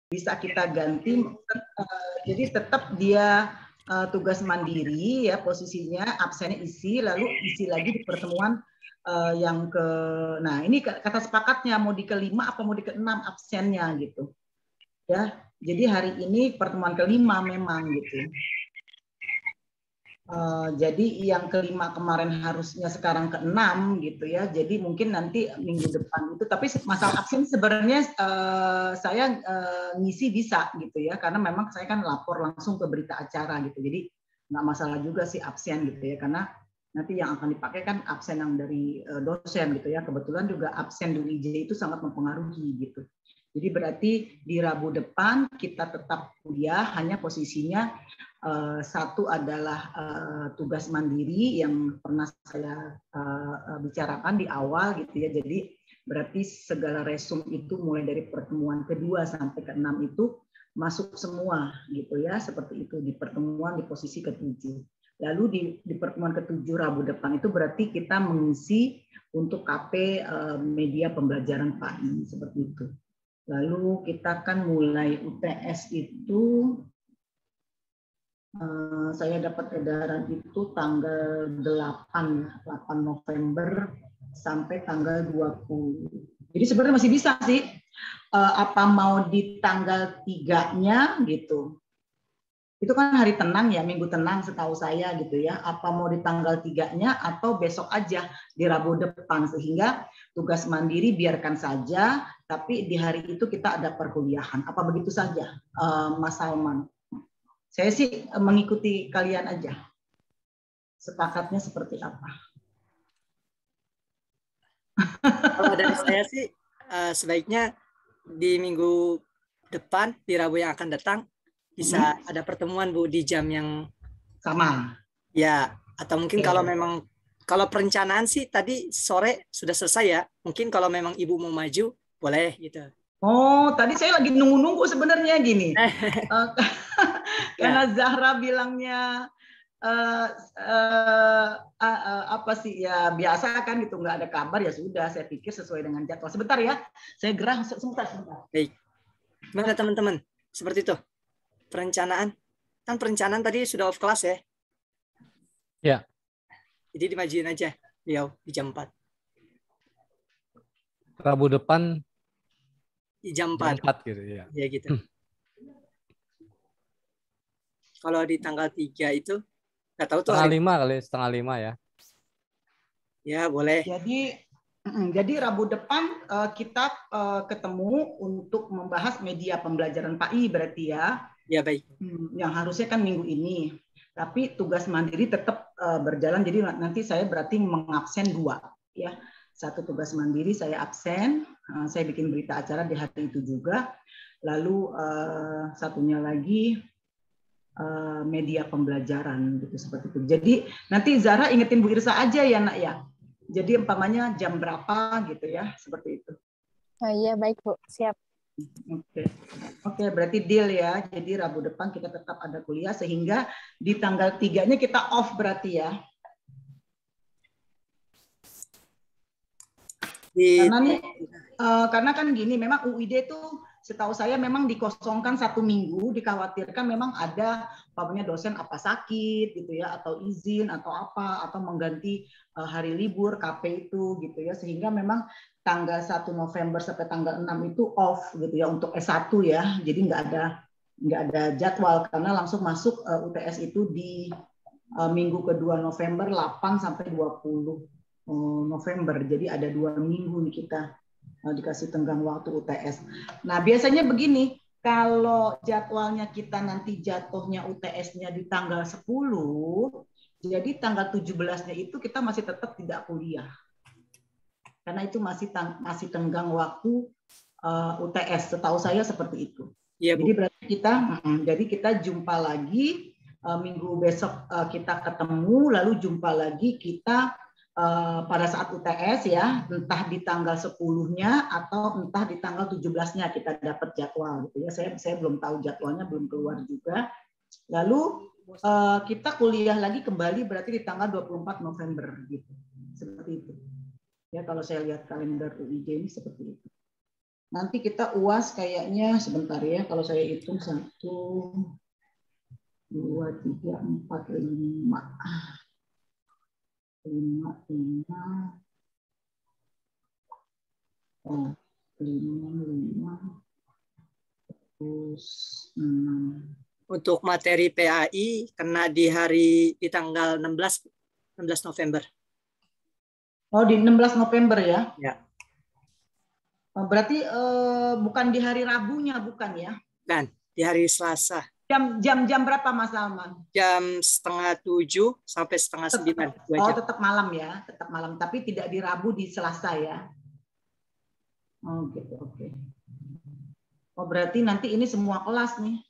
bisa kita ganti. Jadi tetap dia tugas mandiri ya, posisinya absennya isi, lalu isi lagi di pertemuan yang ke, nah ini kata sepakatnya mau di kelima apa mau di keenam absennya gitu ya. Jadi hari ini pertemuan kelima memang gitu. Jadi yang kelima kemarin harusnya sekarang keenam gitu ya. Jadi mungkin nanti minggu depan itu. Tapi masalah absen sebenarnya saya ngisi bisa gitu ya. Karena memang saya kan lapor langsung ke berita acara gitu. Jadi nggak masalah juga sih absen gitu ya. Karena nanti yang akan dipakai kan absen yang dari dosen gitu ya. Kebetulan juga absen di UIJ itu sangat mempengaruhi gitu. Jadi berarti di Rabu depan kita tetap kuliah, hanya posisinya satu adalah tugas mandiri yang pernah saya bicarakan di awal gitu ya. Jadi berarti segala resum itu mulai dari pertemuan kedua sampai keenam itu masuk semua gitu ya, seperti itu di pertemuan di posisi ketujuh. Lalu di pertemuan ketujuh Rabu depan itu berarti kita mengisi untuk KP media pembelajaran PAI seperti itu. Lalu kita kan mulai UTS itu saya dapat edaran itu tanggal 8 November sampai tanggal 20. Jadi sebenarnya masih bisa sih. Apa mau di tanggal 3-nya gitu. Itu kan hari tenang ya, minggu tenang setahu saya gitu ya. Apa mau di tanggal 3-nya atau besok aja di Rabu depan, sehingga tugas mandiri biarkan saja, tapi di hari itu kita ada perkuliahan. Apa begitu saja, Mas Salman? Saya sih mengikuti kalian aja. Sepakatnya seperti apa? Kalau dari saya sih sebaiknya di minggu depan, di Rabu yang akan datang, bisa ada pertemuan Bu di jam yang sama. Ya, atau mungkin kalau memang kalau perencanaan sih tadi sore sudah selesai ya. Mungkin kalau memang Ibu mau maju boleh gitu. Oh, tadi saya lagi nunggu-nunggu sebenarnya gini. Karena Zahra bilangnya apa sih ya, biasa kan gitu, nggak ada kabar, ya sudah saya pikir sesuai dengan jadwal. Sebentar ya, saya gerah sebentar. Baik. Gimana teman-teman? Seperti itu. Perencanaan. Kan perencanaan tadi sudah off kelas ya? Ya. Jadi dimajuin aja beliau di jam 4. Rabu depan di jam 4 gitu ya. Ya gitu. Kalau di tanggal 3 itu nggak tahu tuh setengah 5 kali, setengah 5 ya. Ya, boleh. Jadi Rabu depan kita ketemu untuk membahas media pembelajaran PAI berarti ya. Ya, baik. Yang harusnya kan minggu ini. Tapi tugas mandiri tetap berjalan, jadi nanti saya berarti mengabsen 2 ya. Satu tugas mandiri saya absen, saya bikin berita acara di hari itu juga. Lalu satunya lagi media pembelajaran gitu, seperti itu. Jadi nanti Zara ingetin Bu Irsa aja ya nak ya. Jadi umpamanya jam berapa gitu ya, seperti itu. Oh iya, baik Bu, siap. Oke, berarti deal ya. Jadi Rabu depan kita tetap ada kuliah, sehingga di tanggal 3-nya kita off berarti ya. Karena kan gini, memang UID itu setahu saya memang dikosongkan 1 minggu, dikhawatirkan memang ada dosen apa sakit gitu ya, atau izin atau apa, atau mengganti hari libur KP itu gitu ya, sehingga memang tanggal 1 November sampai tanggal 6 itu off gitu ya untuk S1 ya. Jadi nggak ada jadwal, karena langsung masuk UTS itu di minggu kedua November 8 sampai 20 November. Jadi ada 2 minggu nih kita dikasih tenggang waktu UTS. Nah, biasanya begini, kalau jadwalnya kita nanti jatuhnya UTS-nya di tanggal 10, jadi tanggal 17-nya itu kita masih tetap tidak kuliah. Karena itu masih tenggang waktu UTS, setahu saya seperti itu. Ya, jadi berarti kita jumpa lagi minggu besok, kita ketemu, lalu jumpa lagi kita pada saat UTS ya, entah di tanggal 10-nya atau entah di tanggal 17-nya kita dapat jadwal gitu ya. Saya belum tahu jadwalnya, belum keluar juga. Lalu kita kuliah lagi kembali berarti di tanggal 24 November gitu. Seperti itu. Ya, kalau saya lihat kalender UIJ ini seperti itu. Nanti kita UAS kayaknya sebentar ya. Kalau saya hitung 1, 2, 3, 4, 5. 5, 5. Oh, 5, 5. Terus 6. Untuk materi PAI kena di tanggal 16 November. Oh, di 16 November ya? Ya. Oh, berarti bukan di hari Rabunya, bukan ya? Dan di hari Selasa. Jam berapa Mas Salman? Jam 6:30 sampai 8:30. Oh, tetap malam ya, tetap malam. Tapi tidak di Rabu, di Selasa ya? Oh, gitu, oke. Oh, berarti nanti ini semua kelas nih.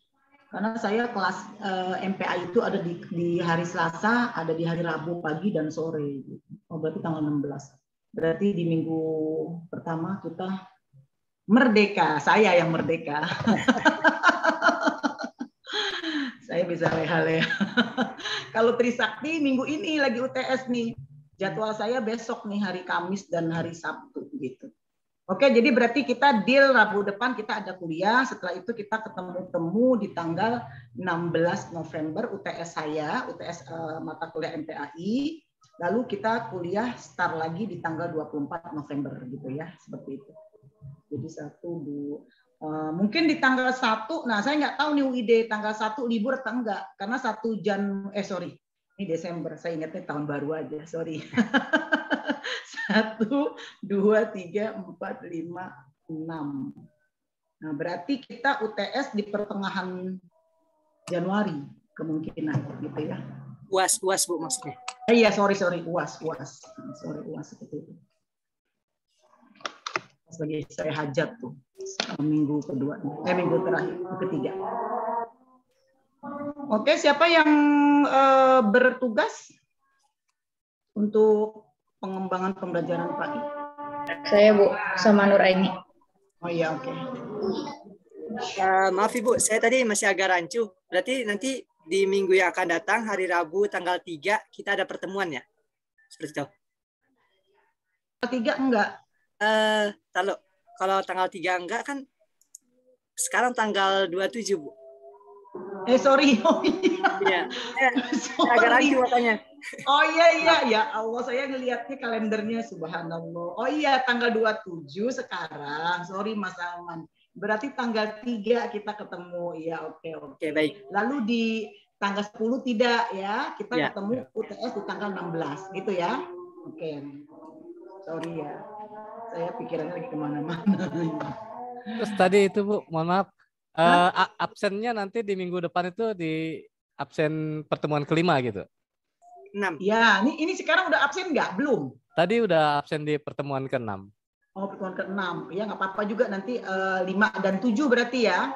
Karena saya kelas MPA itu ada di hari Selasa, ada di hari Rabu pagi dan sore. Oh, berarti tanggal 16. Berarti di minggu pertama kita merdeka. Saya yang merdeka. Saya bisa leha-leha. Kalau Trisakti minggu ini lagi UTS nih. Jadwal saya besok nih hari Kamis dan hari Sabtu gitu. Oke, jadi berarti kita deal Rabu depan kita ada kuliah. Setelah itu kita ketemu-temu di tanggal 16 November UTS saya, UTS mata kuliah MPAI. Lalu kita kuliah start lagi di tanggal 24 November gitu ya, seperti itu. Jadi 1, 2, mungkin di tanggal 1, nah saya nggak tahu nih UID tanggal 1 libur atau enggak, karena 1 ini Desember, saya ingatnya tahun baru aja, sorry. 1, 2, 3, 4, 5, 6. Nah, berarti kita UTS di pertengahan Januari kemungkinan gitu ya. UAS Bu maksudnya. Iya, sorry UAS. Sorry UAS seperti itu. Sebagai saya hajat tuh minggu terakhir, ketiga. Oke, siapa yang bertugas untuk pengembangan pembelajaran PAI? Saya Bu, sama Nur Aini. Oh iya, oke. Maaf Ibu, saya tadi masih agak rancu. Berarti nanti di minggu yang akan datang, hari Rabu tanggal 3, kita ada pertemuan ya? Seperti itu. Tanggal 3 enggak? Kalau tanggal 3 enggak kan sekarang tanggal 27 Bu. Sorry. Oh iya. Agak rancu makanya. Oh iya, ya Allah, saya ngelihatnya kalendernya, subhanallah. Oh iya, tanggal 27 sekarang. Sorry Mas Alman. Berarti tanggal 3 kita ketemu. Ya, oke. Oke, baik. Lalu di tanggal 10 tidak ya. Kita ketemu UTS di tanggal 16 gitu ya. Oke. Sorry ya. Saya pikirannya lagi kemana-mana. Terus tadi itu Bu, mohon maaf. Absennya nanti di minggu depan itu di absen pertemuan kelima gitu. 6. Ya, ini sekarang udah absen nggak? Belum. Tadi udah absen di pertemuan ke-6. Oh, pertemuan ke-6. Ya, nggak apa-apa juga nanti 5 dan 7 berarti ya.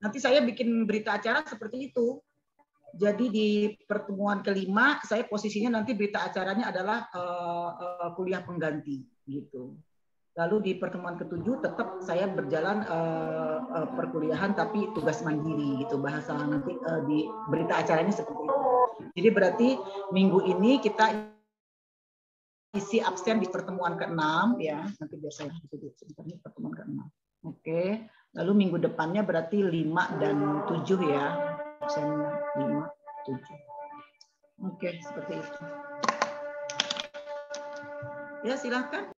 Nanti saya bikin berita acara seperti itu. Jadi di pertemuan kelima, saya posisinya nanti berita acaranya adalah kuliah pengganti gitu. Lalu di pertemuan ke-7 tetap saya berjalan perkuliahan tapi tugas mandiri gitu, bahasa nanti di berita acaranya seperti itu. Jadi berarti minggu ini kita isi absen di pertemuan ke-6 ya. Nanti biar saya duduk sebentar nih pertemuan ke-6. Oke. Lalu minggu depannya berarti 5 dan 7 ya. Absen 5, 7. Oke, seperti itu. Ya, silakan.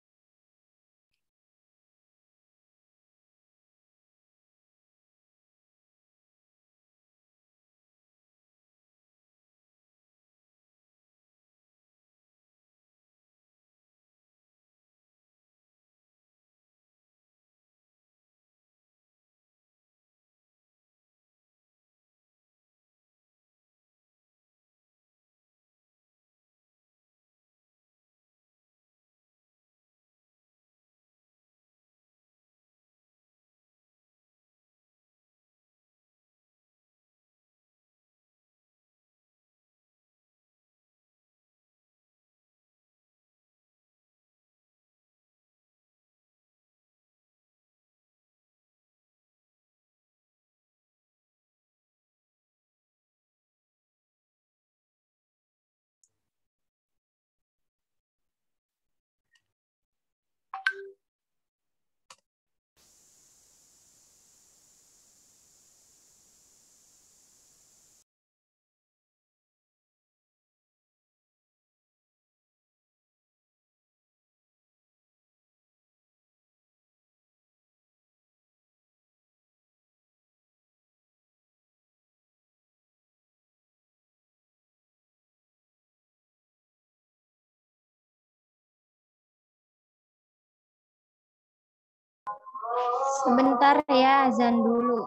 Sebentar ya, azan dulu.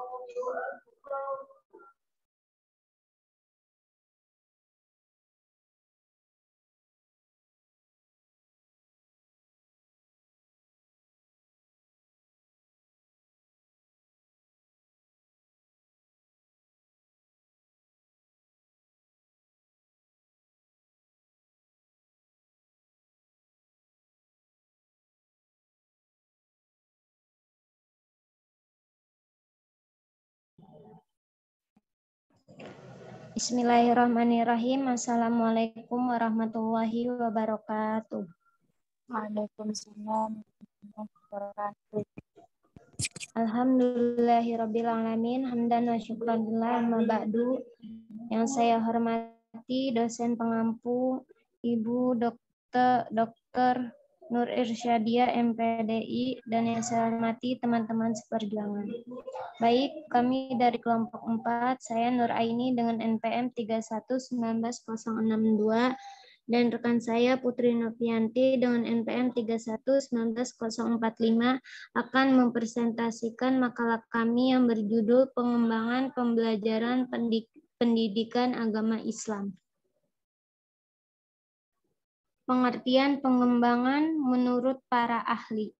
Bismillahirrahmanirrahim. Assalamualaikum warahmatullahi wabarakatuh. Waalaikumsalam warahmatullahi wabarakatuh. Alhamdulillahirabbil alamin, hamdan wa syukran lillah, amma ba'du. Yang saya hormati dosen pengampu Ibu Dr. Nur Irsyadiah MPDI, dan yang saya hormati teman-teman seperjuangan. Baik, kami dari kelompok 4, saya Nur Aini dengan NPM 3119062 dan rekan saya Putri Novianti dengan NPM 3119045 akan mempresentasikan makalah kami yang berjudul Pengembangan Pembelajaran Pendidikan Agama Islam. Pengertian pengembangan menurut para ahli.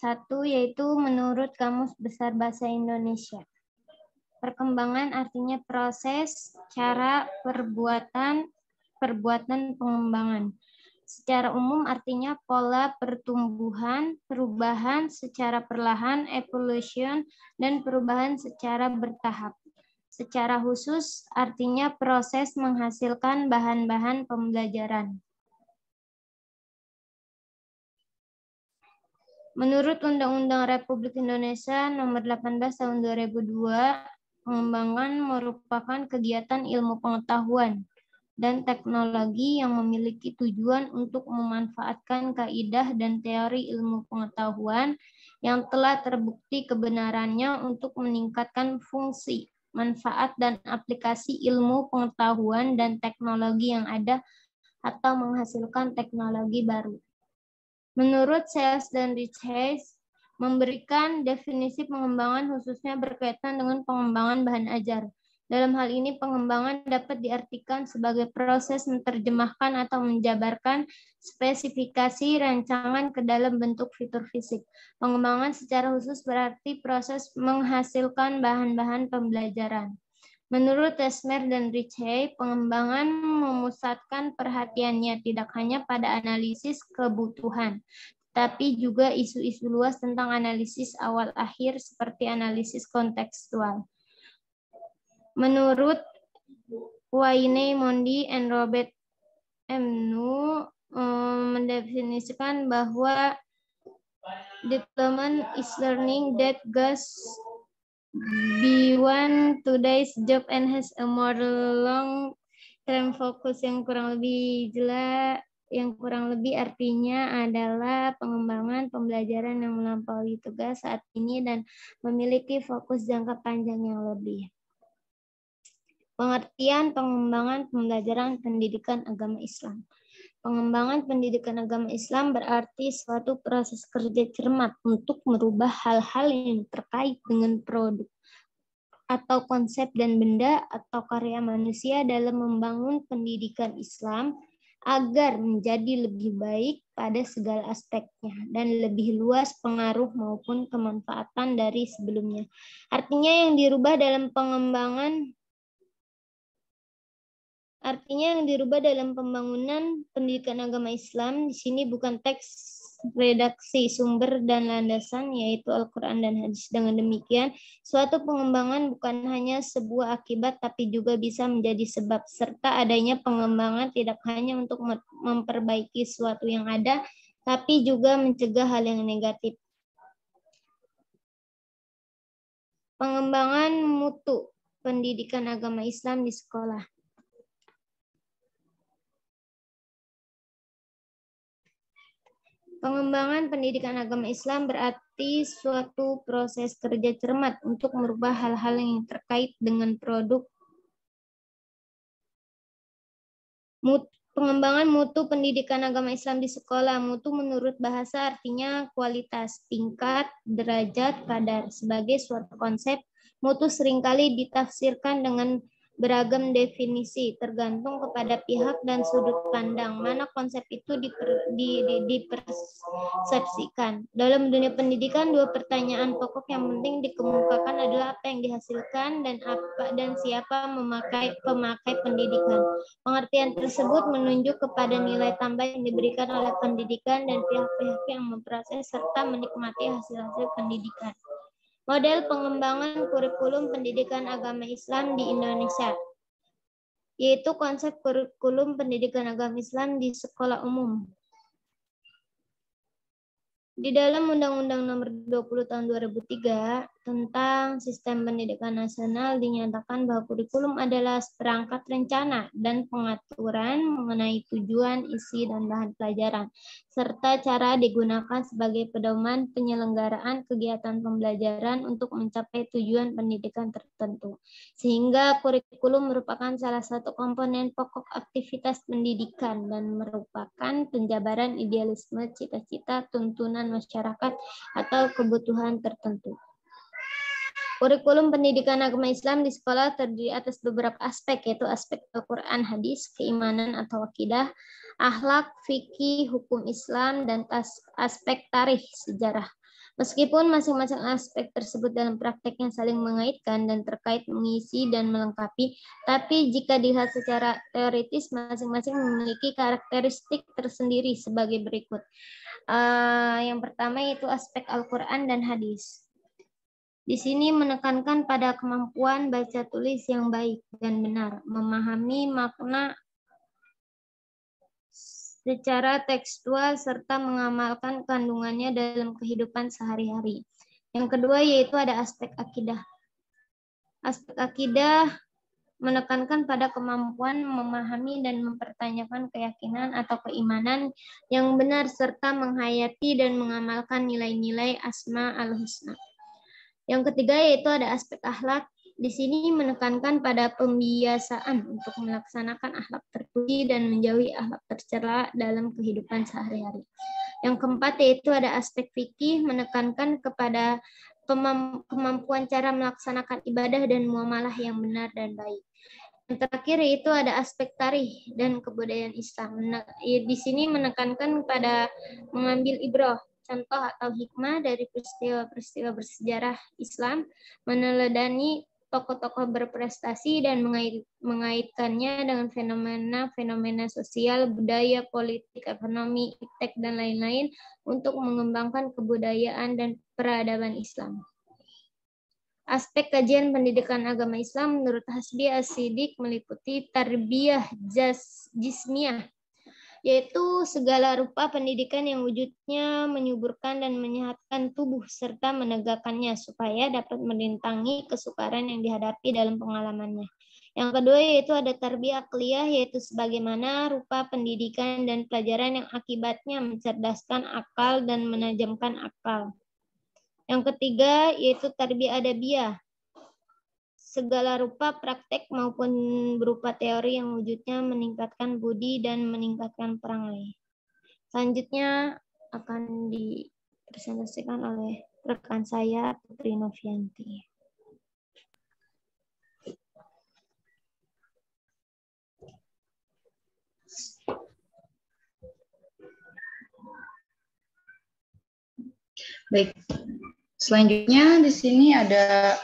1, yaitu menurut Kamus Besar Bahasa Indonesia. Perkembangan artinya proses, cara, perbuatan pengembangan. Secara umum artinya pola pertumbuhan, perubahan secara perlahan, evolution, dan perubahan secara bertahap. Secara khusus artinya proses menghasilkan bahan-bahan pembelajaran. Menurut Undang-Undang Republik Indonesia Nomor 18 Tahun 2002, pengembangan merupakan kegiatan ilmu pengetahuan dan teknologi yang memiliki tujuan untuk memanfaatkan kaidah dan teori ilmu pengetahuan yang telah terbukti kebenarannya untuk meningkatkan fungsi, manfaat, dan aplikasi ilmu pengetahuan dan teknologi yang ada atau menghasilkan teknologi baru. Menurut Sales dan Richards, memberikan definisi pengembangan khususnya berkaitan dengan pengembangan bahan ajar. Dalam hal ini, pengembangan dapat diartikan sebagai proses menerjemahkan atau menjabarkan spesifikasi rancangan ke dalam bentuk fitur fisik. Pengembangan secara khusus berarti proses menghasilkan bahan-bahan pembelajaran. Menurut Tesmer dan Richey, pengembangan memusatkan perhatiannya tidak hanya pada analisis kebutuhan, tapi juga isu-isu luas tentang analisis awal-akhir seperti analisis kontekstual. Menurut Wayne Mondi and Robert M. Nu mendefinisikan bahwa development is learning that goes beyond today's job and has a more long-term focus. Yang kurang lebih artinya adalah pengembangan pembelajaran yang melampaui tugas saat ini dan memiliki fokus jangka panjang yang lebih. Pengertian pengembangan pembelajaran pendidikan agama Islam. Pengembangan pendidikan agama Islam berarti suatu proses kerja cermat untuk merubah hal-hal yang terkait dengan produk atau konsep dan benda atau karya manusia dalam membangun pendidikan Islam agar menjadi lebih baik pada segala aspeknya dan lebih luas pengaruh maupun kemanfaatan dari sebelumnya. Artinya yang dirubah dalam pembangunan pendidikan agama Islam di sini bukan teks, redaksi, sumber, dan landasan, yaitu Al-Quran dan Hadis. Dengan demikian, suatu pengembangan bukan hanya sebuah akibat, tapi juga bisa menjadi sebab, serta adanya pengembangan tidak hanya untuk memperbaiki sesuatu yang ada, tapi juga mencegah hal yang negatif. Pengembangan mutu pendidikan agama Islam di sekolah. Pengembangan pendidikan agama Islam berarti suatu proses kerja cermat untuk merubah hal-hal yang terkait dengan produk Pengembangan mutu pendidikan agama Islam di sekolah. Mutu menurut bahasa artinya kualitas, tingkat, derajat, kadar. Sebagai suatu konsep, mutu seringkali ditafsirkan dengan beragam definisi, tergantung kepada pihak dan sudut pandang mana konsep itu dipersepsikan. Dalam dunia pendidikan, dua pertanyaan pokok yang penting dikemukakan adalah apa yang dihasilkan dan siapa pemakai pendidikan. Pengertian tersebut menunjuk kepada nilai tambah yang diberikan oleh pendidikan dan pihak-pihak yang memproses serta menikmati hasil-hasil pendidikan. Model pengembangan kurikulum pendidikan agama Islam di Indonesia, yaitu konsep kurikulum pendidikan agama Islam di sekolah umum. Di dalam Undang-Undang Nomor 20 Tahun 2003 tentang Sistem Pendidikan Nasional dinyatakan bahwa kurikulum adalah perangkat rencana dan pengaturan mengenai tujuan, isi, dan bahan pelajaran, serta cara digunakan sebagai pedoman penyelenggaraan kegiatan pembelajaran untuk mencapai tujuan pendidikan tertentu. Sehingga kurikulum merupakan salah satu komponen pokok aktivitas pendidikan dan merupakan penjabaran idealisme, cita-cita, tuntunan masyarakat atau kebutuhan tertentu. Kurikulum pendidikan agama Islam di sekolah terdiri atas beberapa aspek, yaitu aspek Al-Quran, hadis, keimanan atau akidah, akhlak, fikih, hukum Islam, dan aspek tarikh, sejarah. Meskipun masing-masing aspek tersebut dalam prakteknya saling mengaitkan dan terkait mengisi dan melengkapi, tapi jika dilihat secara teoritis, masing-masing memiliki karakteristik tersendiri sebagai berikut. Yang pertama yaitu aspek Al-Quran dan hadis. Di sini menekankan pada kemampuan baca tulis yang baik dan benar, memahami makna secara tekstual serta mengamalkan kandungannya dalam kehidupan sehari-hari. Yang kedua yaitu ada aspek akidah. Aspek akidah menekankan pada kemampuan memahami dan mempertanyakan keyakinan atau keimanan yang benar serta menghayati dan mengamalkan nilai-nilai Asma al-Husna. Yang ketiga yaitu ada aspek akhlak. Di sini menekankan pada pembiasaan untuk melaksanakan akhlak terpuji dan menjauhi akhlak tercela dalam kehidupan sehari-hari. Yang keempat yaitu ada aspek fikih, menekankan kepada kemampuan cara melaksanakan ibadah dan muamalah yang benar dan baik. Yang terakhir yaitu ada aspek tarikh dan kebudayaan Islam. Di sini menekankan pada mengambil ibrah, contoh atau hikmah dari peristiwa-peristiwa bersejarah Islam, meneladani tokoh-tokoh berprestasi dan mengaitkannya dengan fenomena-fenomena sosial, budaya, politik, ekonomi, iptek, dan lain-lain untuk mengembangkan kebudayaan dan peradaban Islam. Aspek kajian pendidikan agama Islam menurut Hasbi As-Siddiq meliputi tarbiyah jismiyah, yaitu segala rupa pendidikan yang wujudnya menyuburkan dan menyehatkan tubuh serta menegakkannya supaya dapat merintangi kesukaran yang dihadapi dalam pengalamannya. Yang kedua yaitu ada tarbiyah akliyah, yaitu sebagaimana rupa pendidikan dan pelajaran yang akibatnya mencerdaskan akal dan menajamkan akal. Yang ketiga yaitu tarbiyah adabiyah, segala rupa praktek maupun berupa teori yang wujudnya meningkatkan budi dan meningkatkan perangai. Selanjutnya akan dipresentasikan oleh rekan saya, Putri Novianti. Baik, selanjutnya di sini ada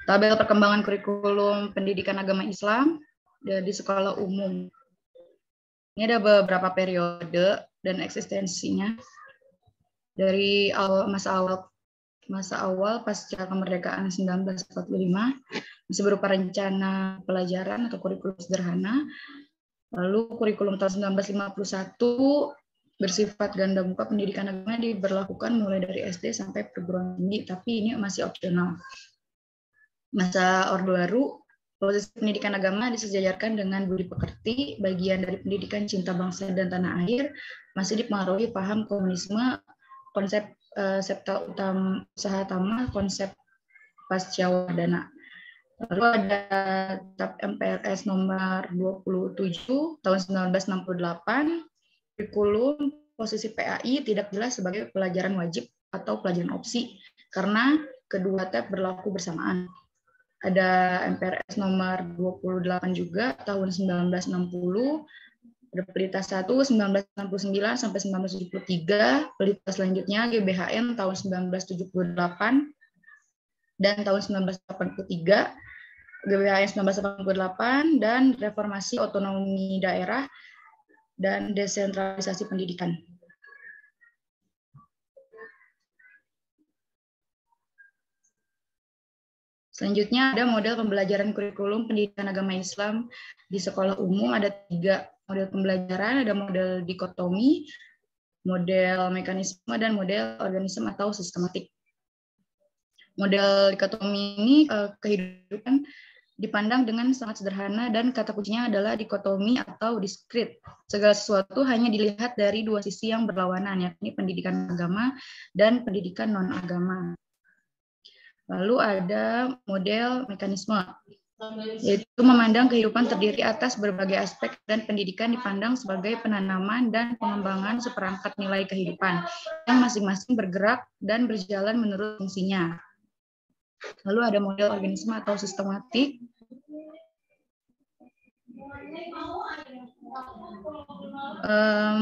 tabel perkembangan kurikulum pendidikan agama Islam di sekolah umum. Ini ada beberapa periode dan eksistensinya. Dari masa awal pasca kemerdekaan 1945 masih berupa rencana pelajaran atau kurikulum sederhana. Lalu kurikulum tahun 1951 bersifat ganda muka, pendidikan agama diberlakukan mulai dari SD sampai perguruan tinggi, tapi ini masih opsional. Masa Orde Baru, proses pendidikan agama disejajarkan dengan budi pekerti, bagian dari pendidikan cinta bangsa dan tanah air, masih dipengaruhi paham komunisme, konsep Septa Utama, Usaha Tama, konsep Pasca Wadana. Lalu ada TAP MPRS nomor 27 tahun 1968, kurikulum posisi PAI tidak jelas sebagai pelajaran wajib atau pelajaran opsi karena kedua TAP berlaku bersamaan. Ada MPRS nomor 28 juga tahun 1960, ada Pelita 1 1969 sampai 1973, Pelita selanjutnya GBHN tahun 1978 dan tahun 1983, GBHN 1988 dan reformasi otonomi daerah dan desentralisasi pendidikan. Selanjutnya ada model pembelajaran kurikulum pendidikan agama Islam di sekolah umum. Ada 3 model pembelajaran, ada model dikotomi, model mekanisme, dan model organisme atau sistematik. Model dikotomi ini kehidupan dipandang dengan sangat sederhana dan kata kuncinya adalah dikotomi atau diskrit. Segala sesuatu hanya dilihat dari 2 sisi yang berlawanan, yakni pendidikan agama dan pendidikan non-agama. Lalu ada model mekanisme, yaitu memandang kehidupan terdiri atas berbagai aspek dan pendidikan dipandang sebagai penanaman dan pengembangan seperangkat nilai kehidupan yang masing-masing bergerak dan berjalan menurut fungsinya. Lalu ada model organisme atau sistematik.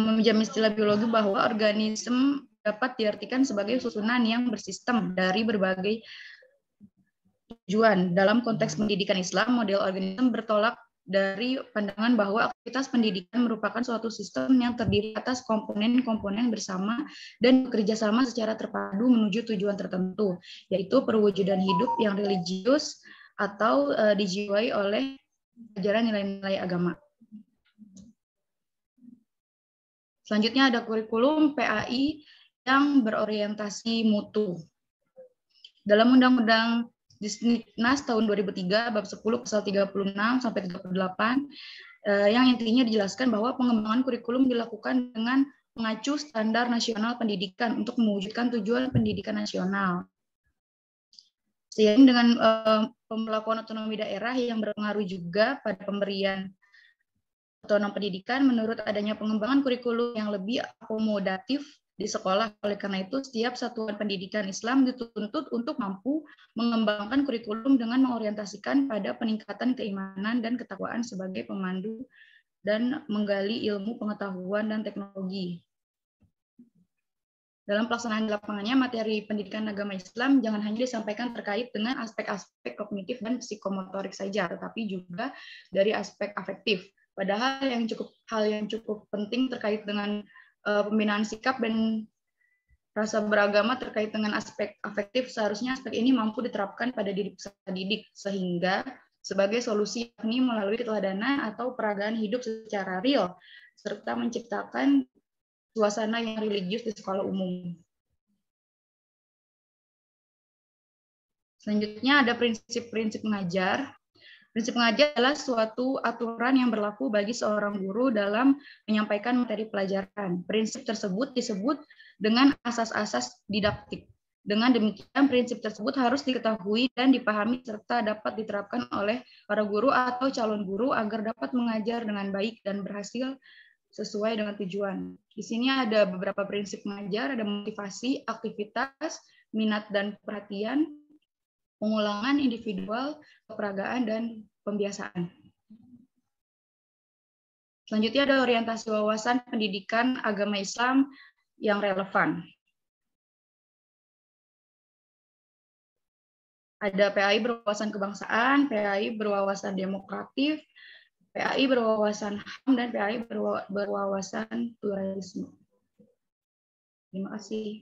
Meminjam istilah biologi bahwa organisme dapat diartikan sebagai susunan yang bersistem dari berbagai tujuan. Dalam konteks pendidikan Islam, model organisme bertolak dari pandangan bahwa aktivitas pendidikan merupakan suatu sistem yang terdiri atas komponen-komponen bersama dan bekerja sama secara terpadu menuju tujuan tertentu, yaitu perwujudan hidup yang religius atau dijiwai oleh ajaran nilai-nilai agama. Selanjutnya ada kurikulum PAI yang berorientasi mutu. Dalam Undang-Undang Disnas tahun 2003 bab 10 pasal 36 sampai 38 yang intinya dijelaskan bahwa pengembangan kurikulum dilakukan dengan mengacu standar nasional pendidikan untuk mewujudkan tujuan pendidikan nasional. Seiring dengan pemberlakuan otonomi daerah yang berpengaruh juga pada pemberian otonom pendidikan, menurut adanya pengembangan kurikulum yang lebih akomodatif di sekolah. Oleh karena itu, setiap satuan pendidikan Islam dituntut untuk mampu mengembangkan kurikulum dengan mengorientasikan pada peningkatan keimanan dan ketakwaan sebagai pemandu dan menggali ilmu pengetahuan dan teknologi. Dalam pelaksanaan di lapangannya, materi pendidikan agama Islam jangan hanya disampaikan terkait dengan aspek-aspek kognitif dan psikomotorik saja, tetapi juga dari aspek afektif. Padahal hal yang cukup penting terkait dengan pembinaan sikap dan rasa beragama terkait dengan aspek afektif, seharusnya aspek ini mampu diterapkan pada diri peserta didik, sehingga sebagai solusi yakni melalui keteladanan atau peragaan hidup secara real, serta menciptakan suasana yang religius di sekolah umum. Selanjutnya ada prinsip-prinsip mengajar. Prinsip mengajar adalah suatu aturan yang berlaku bagi seorang guru dalam menyampaikan materi pelajaran. Prinsip tersebut disebut dengan asas-asas didaktik. Dengan demikian, prinsip tersebut harus diketahui dan dipahami serta dapat diterapkan oleh para guru atau calon guru agar dapat mengajar dengan baik dan berhasil sesuai dengan tujuan. Di sini ada beberapa prinsip mengajar, ada motivasi, aktivitas, minat dan perhatian, pengulangan individual, keperagaan, dan pembiasaan. Selanjutnya ada orientasi wawasan pendidikan agama Islam yang relevan. Ada PAI berwawasan kebangsaan, PAI berwawasan demokratif, PAI berwawasan HAM, dan PAI berwawasan pluralisme. Terima kasih.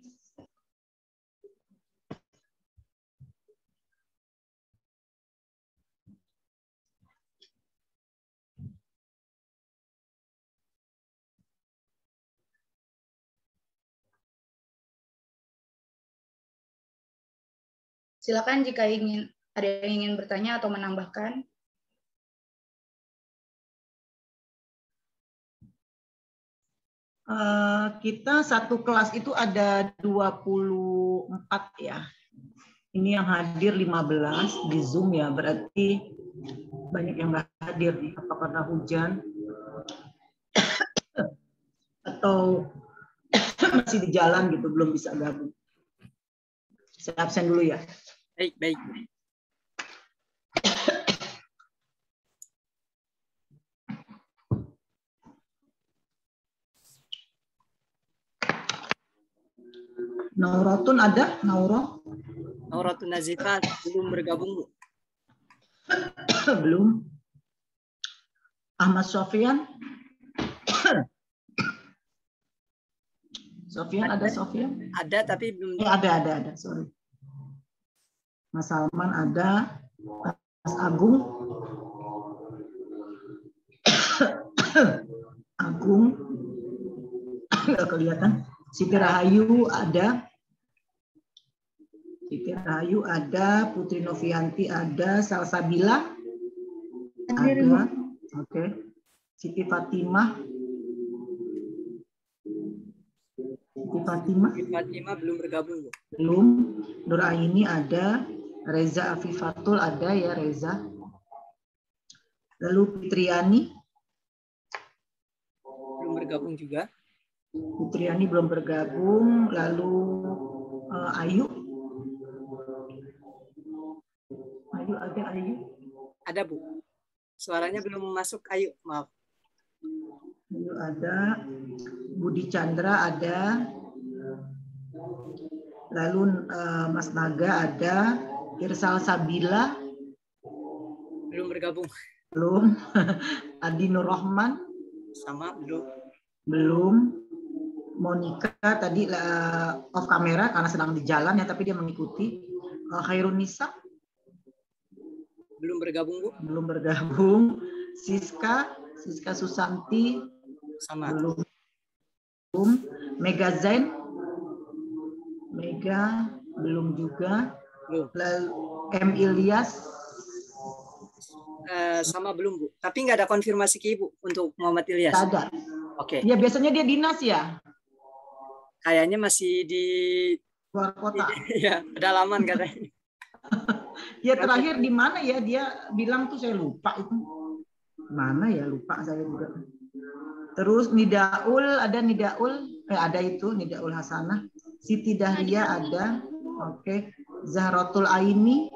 Silakan jika ada yang ingin bertanya atau menambahkan. Kita satu kelas itu ada 24 ya. Ini yang hadir 15 di Zoom ya, berarti banyak yang nggak hadir nih. Apa karena hujan atau masih di jalan gitu, belum bisa gabung. Saya absen dulu ya. Baik, baik. Nauratun ada? Nauratun Nazifah belum bergabung, Bu. Belum. Ahmad Sofian? Sofian ada Sofian? Ada tapi belum. Ada. Sorry. Mas Salman ada. Mas Agung? Agung? Nggak kelihatan. Siti Rahayu ada. Siti Rahayu ada. Putri Novianti ada. Salsabila ada. Oke. Siti Fatimah. Fatimah belum bergabung, Bu. Belum. Nur Aini ada. Reza Afifatul ada ya, Reza. Lalu Fitriani. Belum bergabung juga. Fitriani belum bergabung. Lalu Ayu. Ayu ada Ayu. Ada, Bu. Suaranya belum masuk, Ayu. Maaf. Ayu ada. Budi Chandra ada. Lalu Mas Naga ada. Irsal Sabila. Belum bergabung. Belum. Adi Nur Rahman. Sama, belum. Belum. Monica tadi off kamera karena sedang di jalan ya, tapi dia mengikuti. Khairun Nisa. Belum bergabung, Bu. Belum bergabung. Siska Susanti. Sama. Belum. Mega Zain. Mega belum juga. Belum. Lalu M Ilyas. Sama belum, Bu. Tapi nggak ada konfirmasi ke Ibu untuk Muhammad Ilyas. Tidak ada. Oke. Ya biasanya dia dinas ya. Kayaknya masih di Luar kota. ya, pedalaman katanya. Ya terakhir di mana ya, dia bilang tuh saya lupa itu. Mana ya, lupa saya juga. Terus Nidaul ada itu Nidaul Hasanah. Siti Dahlia ada. Oke. Zahratul Aini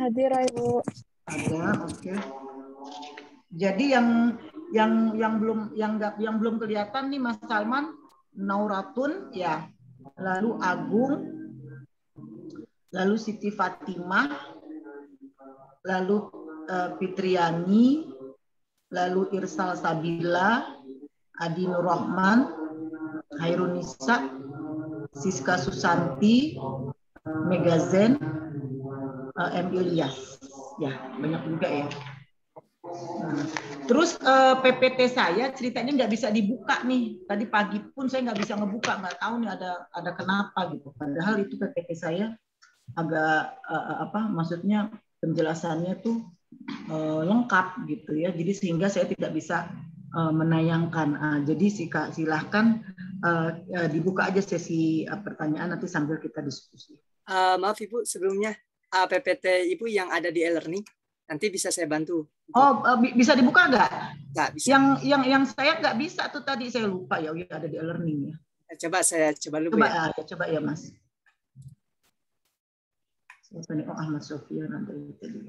Hadir, Ibu. ada. Oke. Jadi yang belum kelihatan nih Mas Salman, Nauratun ya. Lalu Agung, lalu Siti Fatimah, lalu Fitriani, lalu Irsal Sabila, Adi Nur Rahman, Khairun Nisa, Siska Susanti, Megazen, M Ilyas. Ya, banyak juga ya. Nah, terus PPT saya ceritanya nggak bisa dibuka nih. Tadi pagi pun saya nggak bisa ngebuka, nggak tahu nih ada kenapa gitu. Padahal itu PPT saya agak maksudnya penjelasannya tuh lengkap gitu ya. Jadi sehingga saya tidak bisa menayangkan. Jadi silahkan dibuka aja sesi pertanyaan nanti sambil kita diskusi. Maaf Ibu, sebelumnya PPT Ibu yang ada di e-learning nanti bisa saya bantu. Oh, bisa dibuka nggak? Nggak bisa. Yang saya nggak bisa tuh tadi, saya lupa ya, ada di e-learning ya. Coba saya coba dulu ya. Coba ya Mas. Siapa nih? Oh, Ahmad Sofian ada tadi.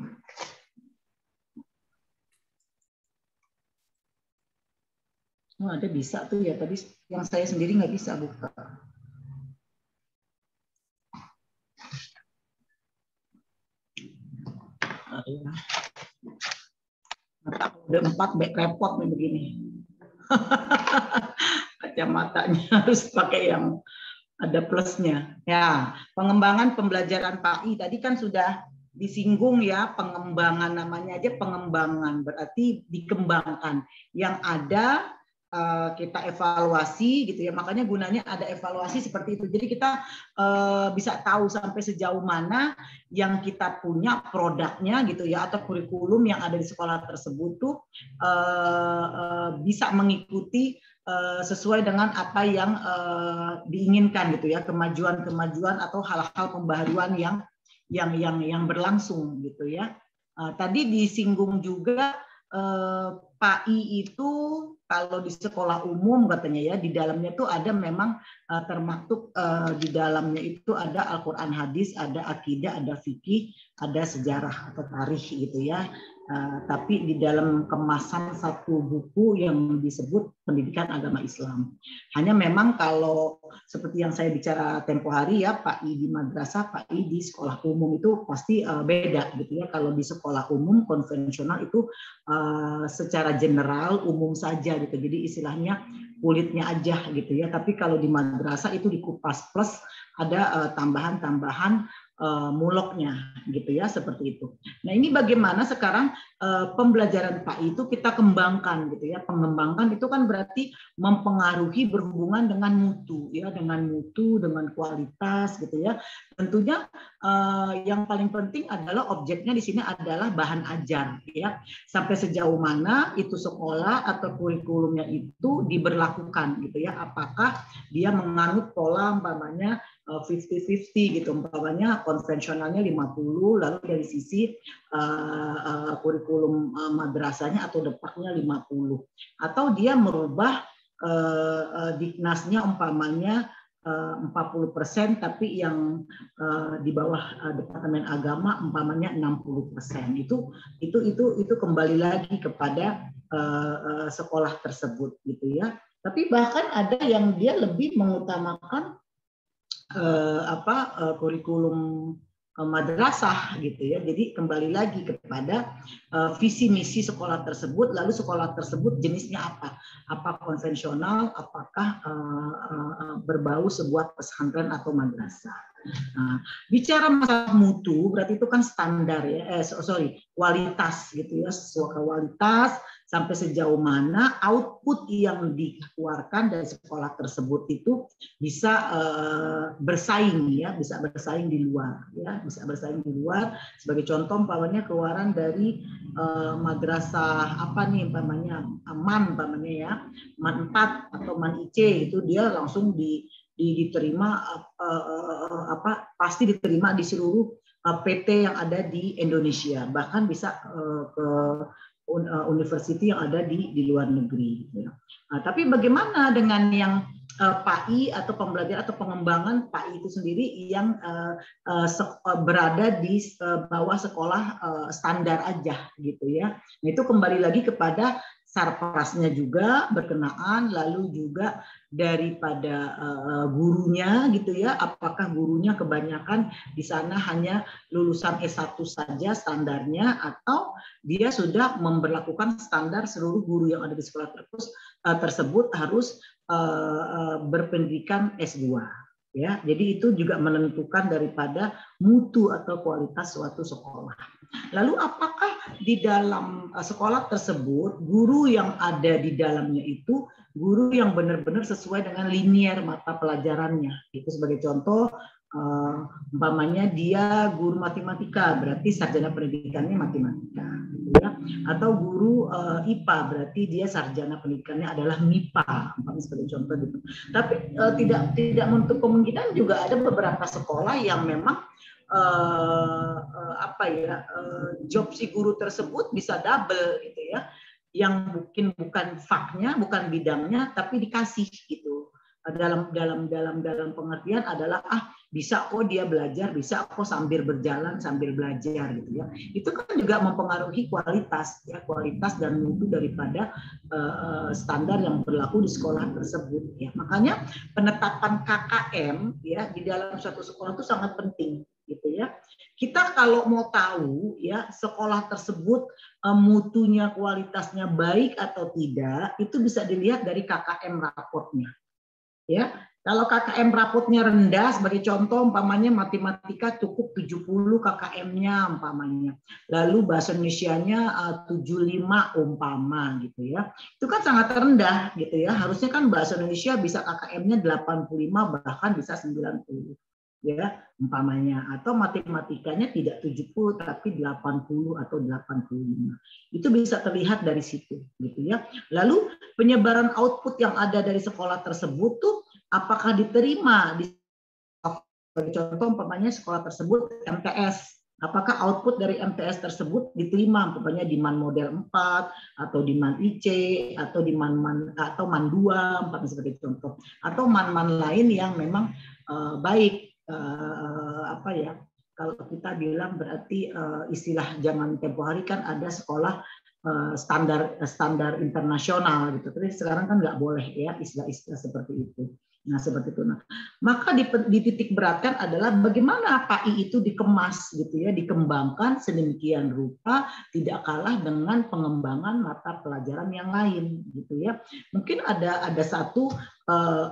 Oh, ada bisa tuh ya, tadi yang saya sendiri nggak bisa buka. Udah 4 repot nih begini. Kacamatanya harus pakai yang ada plusnya. Ya, pengembangan pembelajaran PAI tadi kan sudah disinggung ya, pengembangan namanya aja pengembangan, berarti dikembangkan. Yang ada kita evaluasi gitu ya. Makanya gunanya ada evaluasi seperti itu. Jadi kita bisa tahu sampai sejauh mana yang kita punya produknya gitu ya, atau kurikulum yang ada di sekolah tersebut tuh bisa mengikuti sesuai dengan apa yang diinginkan gitu ya, kemajuan-kemajuan atau hal-hal pembaharuan yang berlangsung gitu ya. Tadi disinggung juga PAI itu kalau di sekolah umum katanya ya, di dalamnya itu ada memang termaktub di dalamnya itu ada Al-Quran hadis, ada akidah, ada fikih, ada sejarah atau tarikh gitu ya. Tapi di dalam kemasan satu buku yang disebut pendidikan agama Islam. Hanya memang kalau seperti yang saya bicara tempo hari ya, PAI di madrasah, PAI di sekolah umum itu pasti beda gitu ya. Kalau di sekolah umum konvensional itu secara general umum saja gitu. Jadi istilahnya kulitnya aja gitu ya. Tapi kalau di madrasah itu dikupas plus ada tambahan-tambahan muloknya gitu ya, seperti itu. Nah, ini bagaimana sekarang pembelajaran PAI itu kita kembangkan gitu ya. Pengembangkan itu kan berarti mempengaruhi berhubungan dengan mutu ya, dengan kualitas gitu ya. Tentunya yang paling penting adalah objeknya di sini adalah bahan ajar ya. Sampai sejauh mana itu sekolah atau kurikulumnya itu diberlakukan gitu ya. Apakah dia menganut pola umpamanya 50-50 gitu, umpamanya konvensionalnya 50, lalu dari sisi kurikulum madrasahnya atau depaknya 50, atau dia merubah diknasnya umpamanya 40%, tapi yang di bawah Departemen Agama umpamanya 60%. Itu kembali lagi kepada sekolah tersebut gitu ya. Tapi bahkan ada yang dia lebih mengutamakan kurikulum madrasah gitu ya. Jadi kembali lagi kepada visi misi sekolah tersebut, lalu sekolah tersebut jenisnya apa? Apa konvensional, apakah berbau sebuah pesantren atau madrasah. Nah, bicara masalah mutu berarti itu kan standar ya, kualitas gitu ya, sesuai kualitas sampai sejauh mana output yang dikeluarkan dari sekolah tersebut itu bisa bersaing ya, bisa bersaing di luar ya, bisa bersaing di luar. Sebagai contoh umpamanya keluaran dari madrasah apa nih umpamanya MAN umpamanya ya, MAN 4 atau MAN IC itu dia langsung diterima pasti diterima di seluruh PT yang ada di Indonesia, bahkan bisa ke university yang ada di luar negeri. Nah, tapi bagaimana dengan yang PAI atau pembelajaran atau pengembangan PAI itu sendiri yang berada di bawah sekolah standar aja gitu ya. Nah, itu kembali lagi kepada sarprasnya juga berkenaan, lalu juga daripada gurunya gitu ya, apakah gurunya kebanyakan di sana hanya lulusan S1 saja standarnya, atau dia sudah memberlakukan standar seluruh guru yang ada di sekolah tersebut harus berpendidikan S2 ya. Jadi itu juga menentukan daripada mutu atau kualitas suatu sekolah. Lalu apakah di dalam sekolah tersebut guru yang ada di dalamnya itu guru yang benar-benar sesuai dengan linier mata pelajarannya? Itu sebagai contoh umpamanya dia guru matematika, berarti sarjana pendidikannya matematika gitu ya. Atau guru IPA, berarti dia sarjana pendidikannya adalah MIPA, umpamanya sebagai contoh gitu. Tapi tidak menutup kemungkinan juga ada beberapa sekolah yang memang job si guru tersebut bisa double gitu ya, yang mungkin bukan faknya, bukan bidangnya, tapi dikasih gitu. Dalam pengertian adalah bisa kok dia belajar, bisa kok sambil berjalan sambil belajar gitu ya. Itu kan juga mempengaruhi kualitas ya, kualitas dan mutu daripada standar yang berlaku di sekolah tersebut ya. Makanya penetapan KKM ya di dalam suatu sekolah itu sangat penting gitu ya. Kita kalau mau tahu ya sekolah tersebut mutunya, kualitasnya baik atau tidak, itu bisa dilihat dari KKM raportnya. Ya, Kalau KKM rapotnya rendah, sebagai contoh umpamanya matematika cukup 70 KKM-nya umpamanya. Lalu bahasa Indonesianya 75 umpama gitu ya. Itu kan sangat rendah gitu ya. Harusnya kan bahasa Indonesia bisa KKM-nya 85 bahkan bisa 90 ya umpamanya, atau matematikanya tidak 70 tapi 80 atau 85. Itu bisa terlihat dari situ gitu ya. Lalu penyebaran output yang ada dari sekolah tersebut tuh apakah diterima di contoh umpamanya sekolah tersebut MTS, apakah output dari MTS tersebut diterima umpamanya di MAN model 4 atau di MAN IC atau di MAN atau MAN 2 umpamanya sebagai contoh, atau MAN-MAN lain yang memang baik. Apa ya, kalau kita bilang berarti istilah zaman tempo hari kan ada sekolah standar internasional gitu, tapi sekarang kan nggak boleh ya istilah-istilah seperti itu. Nah seperti itu. Nah, maka dititik beratkan adalah bagaimana PAI itu dikemas gitu ya, dikembangkan sedemikian rupa tidak kalah dengan pengembangan mata pelajaran yang lain gitu ya. Mungkin ada satu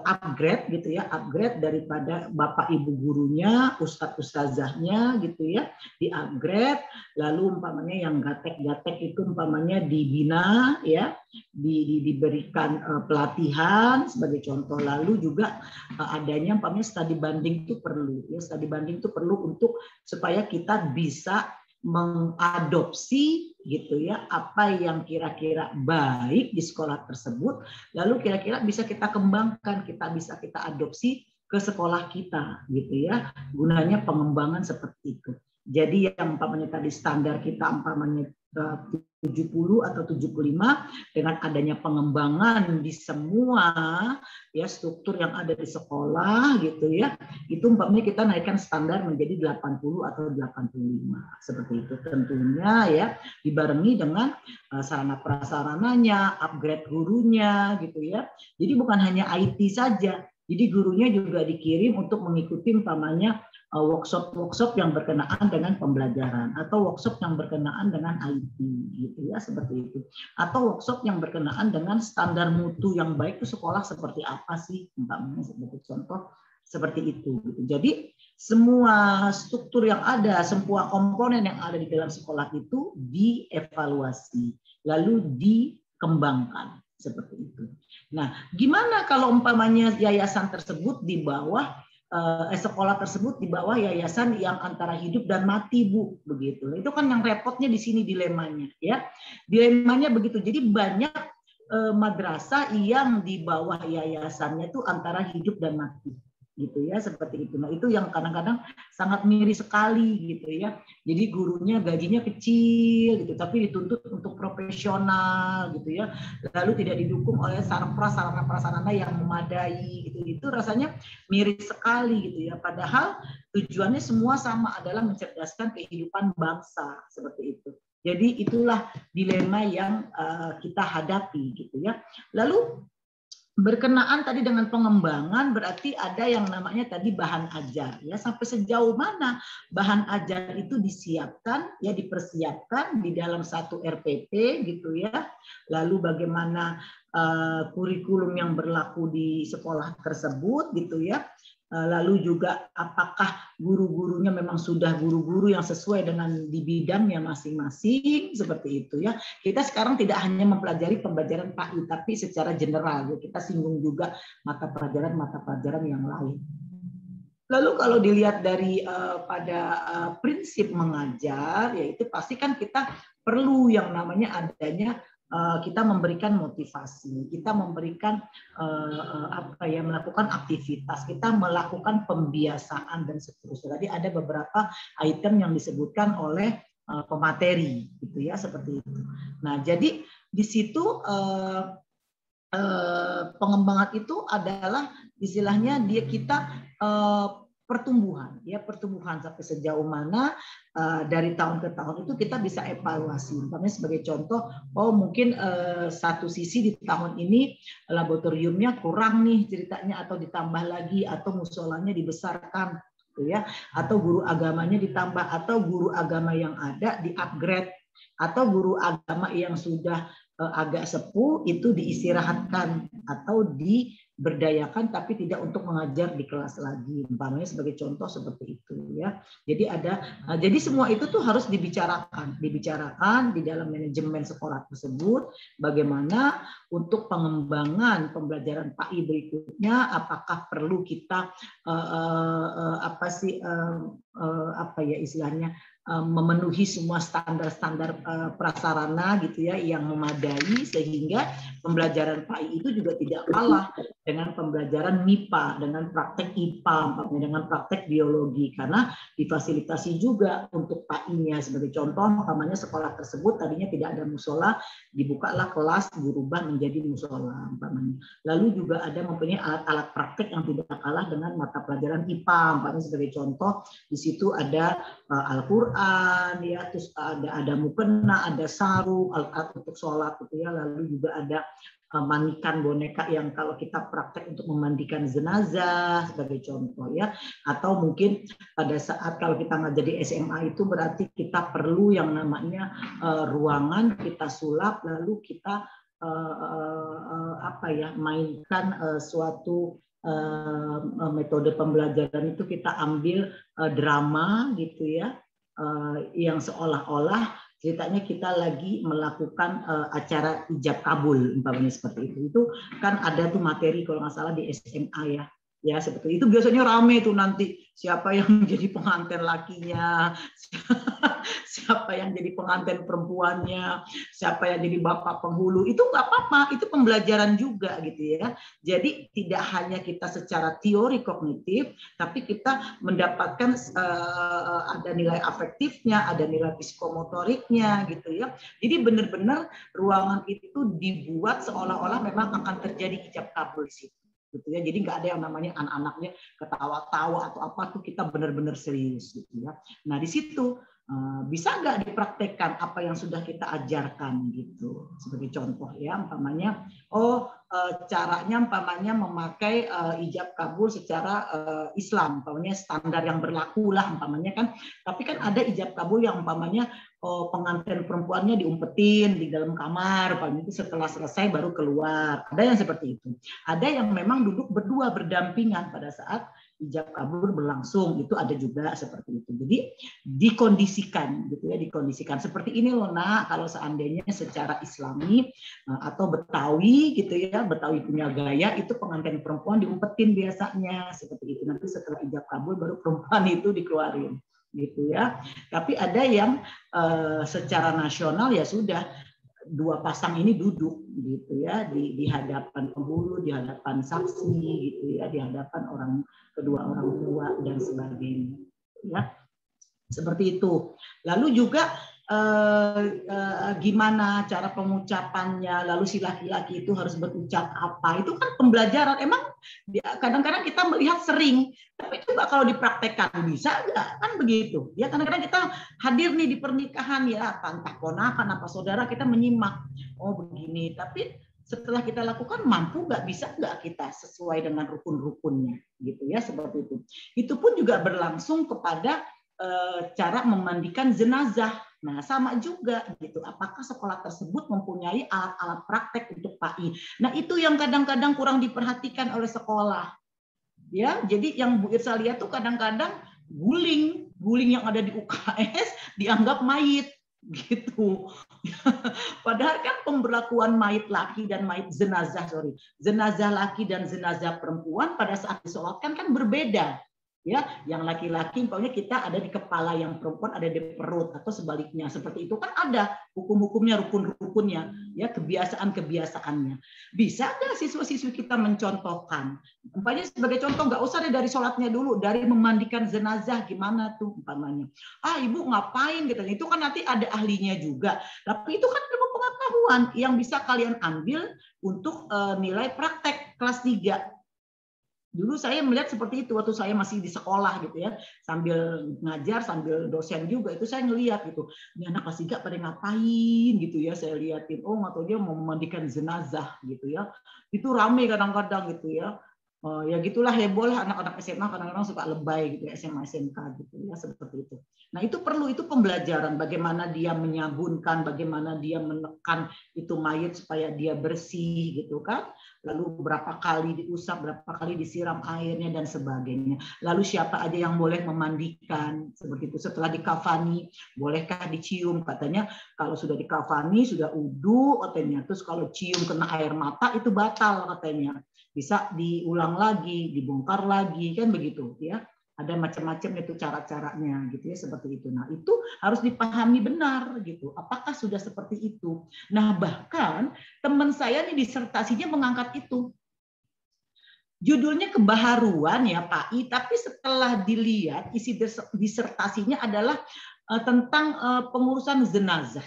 upgrade gitu ya, upgrade daripada bapak ibu gurunya, ustadz ustazahnya gitu ya, di upgrade. Lalu umpamanya yang gatek-gatek itu umpamanya dibina ya, diberikan pelatihan sebagai contoh. Lalu juga adanya umpamanya studi banding itu perlu ya, studi banding itu perlu untuk supaya kita bisa mengadopsi gitu ya apa yang kira-kira baik di sekolah tersebut, lalu kira-kira bisa kita kembangkan, kita adopsi ke sekolah kita gitu ya, gunanya pengembangan seperti itu. Jadi yang umpamanya tadi standar kita umpamanya 70 atau 75, dengan adanya pengembangan di semua ya struktur yang ada di sekolah gitu ya, itu umpamanya kita naikkan standar menjadi 80 atau 85 seperti itu. Tentunya ya dibarengi dengan sarana prasarananya, upgrade gurunya gitu ya. Jadi bukan hanya IT saja, jadi gurunya juga dikirim untuk mengikuti umpamanya workshop yang berkenaan dengan pembelajaran, atau workshop yang berkenaan dengan IT gitu ya, seperti itu, atau workshop yang berkenaan dengan standar mutu yang baik itu sekolah seperti apa sih, umpamanya seperti contoh seperti itu gitu. Jadi semua struktur yang ada, semua komponen yang ada di dalam sekolah itu dievaluasi lalu dikembangkan seperti itu. Nah, gimana kalau umpamanya yayasan tersebut di bawah sekolah tersebut di bawah yayasan yang antara hidup dan mati, Bu, begitu. Itu kan yang repotnya di sini dilemanya, ya. Dilemanya begitu. Jadi banyak madrasah yang di bawah yayasannya itu antara hidup dan mati, gitu ya, seperti itu. Nah, itu yang kadang-kadang sangat miris sekali, gitu ya. Jadi gurunya gajinya kecil, gitu, tapi dituntut untuk profesional, gitu ya. Lalu tidak didukung oleh sarana prasarana yang memadai, gitu. Itu rasanya miris sekali, gitu ya. Padahal tujuannya semua sama, adalah mencerdaskan kehidupan bangsa, seperti itu. Jadi itulah dilema yang kita hadapi, gitu ya. Lalu berkenaan tadi dengan pengembangan, berarti ada yang namanya tadi bahan ajar ya, sampai sejauh mana bahan ajar itu disiapkan ya, dipersiapkan di dalam satu RPP gitu ya. Lalu bagaimana kurikulum yang berlaku di sekolah tersebut gitu ya. Lalu juga apakah guru-gurunya memang sudah guru-guru yang sesuai dengan di bidangnya masing-masing, seperti itu ya. Kita sekarang tidak hanya mempelajari pembelajaran PAI, tapi secara general ya, kita singgung juga mata pelajaran yang lain. Lalu kalau dilihat dari pada prinsip mengajar, yaitu pasti kan kita perlu yang namanya adanya kita memberikan motivasi, kita memberikan melakukan aktivitas, kita melakukan pembiasaan dan seterusnya. Tadi ada beberapa item yang disebutkan oleh pemateri, gitu ya, seperti itu. Nah, jadi di situ pengembangan itu adalah istilahnya kita pertumbuhan ya, pertumbuhan sampai sejauh mana dari tahun ke tahun itu kita bisa evaluasi. Umpamanya sebagai contoh, mungkin satu sisi di tahun ini laboratoriumnya kurang nih ceritanya, atau ditambah lagi, atau musolanya dibesarkan gitu ya, atau guru agamanya ditambah, atau guru agama yang ada di-upgrade, atau guru agama yang sudah agak sepuh itu diistirahatkan atau berdayakan tapi tidak untuk mengajar di kelas lagi. Umpamanya sebagai contoh seperti itu ya. Jadi jadi semua itu tuh harus dibicarakan di dalam manajemen sekolah tersebut bagaimana untuk pengembangan pembelajaran PAI berikutnya, apakah perlu kita istilahnya memenuhi semua standar-standar prasarana gitu ya yang memadai sehingga pembelajaran PAI itu juga tidak kalah dengan pembelajaran MIPA, dengan praktek IPA, dengan praktek biologi karena difasilitasi juga untuk PAI-nya. Sebagai contoh, umpamanya sekolah tersebut tadinya tidak ada musola, dibukalah kelas dirubah menjadi musola umpamanya. Lalu juga ada mempunyai alat-alat praktek yang tidak kalah dengan mata pelajaran IPA, umpamanya sebagai contoh di situ ada Al-Quran, ya, terus ada mukena, ada sarung, alat untuk sholat, gitu ya. Lalu juga ada manikan boneka yang kalau kita praktek untuk memandikan jenazah sebagai contoh ya, atau mungkin pada saat kalau kita ngajar di SMA itu berarti kita perlu yang namanya ruangan kita sulap lalu kita mainkan suatu metode pembelajaran itu kita ambil drama gitu ya, yang seolah-olah ceritanya kita lagi melakukan acara ijab kabul umpamanya seperti itu. Itu kan ada tuh materi kalau nggak salah di SMA ya seperti itu. Biasanya rame tuh nanti siapa yang jadi pengantin lakinya, siapa yang jadi pengantin perempuannya, siapa yang jadi bapak penghulu. Itu nggak apa-apa, itu pembelajaran juga gitu ya. Jadi tidak hanya kita secara teori kognitif, tapi kita mendapatkan ada nilai afektifnya, ada nilai psikomotoriknya gitu ya. Jadi benar-benar ruangan itu dibuat seolah-olah memang akan terjadi ijab kabul di situ. Gitu ya. Jadi nggak ada yang namanya anak-anaknya ketawa-tawa atau apa tuh, kita benar-benar serius gitu ya. Nah di situ bisa nggak dipraktekkan apa yang sudah kita ajarkan gitu sebagai contoh ya, umpamanya caranya umpamanya memakai ijab kabul secara Islam, umpamanya standar yang berlaku lah umpamanya kan. Tapi kan ada ijab kabul yang umpamanya pengantin perempuannya diumpetin di dalam kamar, umpamanya itu setelah selesai baru keluar. Ada yang seperti itu. Ada yang memang duduk berdua berdampingan pada saat ijab kabul berlangsung, itu ada juga seperti itu. Jadi dikondisikan gitu ya, dikondisikan seperti ini loh nak, kalau seandainya secara Islami atau Betawi gitu ya, Betawi punya gaya itu pengantin perempuan diumpetin biasanya seperti itu. Nanti setelah ijab kabul baru perempuan itu dikeluarin gitu ya. Tapi ada yang secara nasional ya sudah dua pasang ini duduk gitu ya di hadapan penghulu, di hadapan saksi gitu ya, di hadapan kedua orang tua dan sebagainya ya, seperti itu. Lalu juga gimana cara pengucapannya, lalu si laki-laki itu harus berucap apa, itu kan pembelajaran. Emang kadang-kadang kita melihat sering, tapi coba kalau dipraktekkan bisa nggak, kan begitu ya. Kadang-kadang kita hadir nih di pernikahan ya, entah ponakan apa saudara, kita menyimak, oh begini, tapi setelah kita lakukan mampu nggak, bisa nggak kita sesuai dengan rukun-rukunnya gitu ya, seperti itu. Itu pun juga berlangsung kepada cara memandikan jenazah. Nah, sama juga gitu. Apakah sekolah tersebut mempunyai alat-alat praktek untuk PAI? Nah, itu yang kadang-kadang kurang diperhatikan oleh sekolah. Ya, jadi yang Bu Irsa lihat tuh kadang-kadang guling yang ada di UKS dianggap mayit gitu. Padahal kan pemberlakuan mayit laki dan mayit jenazah laki dan jenazah perempuan pada saat disolatkan kan berbeda. Ya, yang laki-laki umpamanya kita ada di kepala, yang perempuan ada di perut atau sebaliknya. Seperti itu kan ada hukum-hukumnya, rukun-rukunnya, ya, kebiasaan-kebiasaannya. Bisa nggak siswa-siswi kita mencontohkan? Umpamanya sebagai contoh, nggak usah dari sholatnya dulu, dari memandikan jenazah gimana tuh umpamanya. Ibu ngapain gitu? Itu kan nanti ada ahlinya juga. Tapi itu kan ilmu pengetahuan yang bisa kalian ambil untuk nilai praktek kelas 3. Dulu saya melihat seperti itu waktu saya masih di sekolah gitu ya, sambil ngajar sambil dosen juga, itu saya ngelihat gitu, ini anak kelas 3 pada ngapain gitu ya, saya liatin, oh nggak tahu dia mau memandikan jenazah gitu ya, itu rame kadang-kadang gitu ya. Ya gitulah, heboh lah anak-anak SMA, kadang-kadang suka lebay gitu ya, SMA SMK gitu ya, seperti itu. Nah itu perlu, itu pembelajaran bagaimana dia menyabunkan, bagaimana dia menekan itu mayit supaya dia bersih gitu kan. lalu berapa kali diusap, berapa kali disiram airnya dan sebagainya. Lalu siapa aja yang boleh memandikan seperti itu. Setelah dikafani, bolehkah dicium? Katanya kalau sudah dikafani sudah wudu katanya. Terus kalau cium kena air mata itu batal katanya. Bisa diulang lagi, dibongkar lagi, kan begitu ya. Ada macam-macam itu cara-caranya gitu ya, seperti itu. Nah, itu harus dipahami benar gitu. Apakah sudah seperti itu? Nah, bahkan teman saya nih disertasinya mengangkat itu. Judulnya kebaharuan ya Pak I, tapi setelah dilihat isi disertasinya adalah tentang pengurusan jenazah.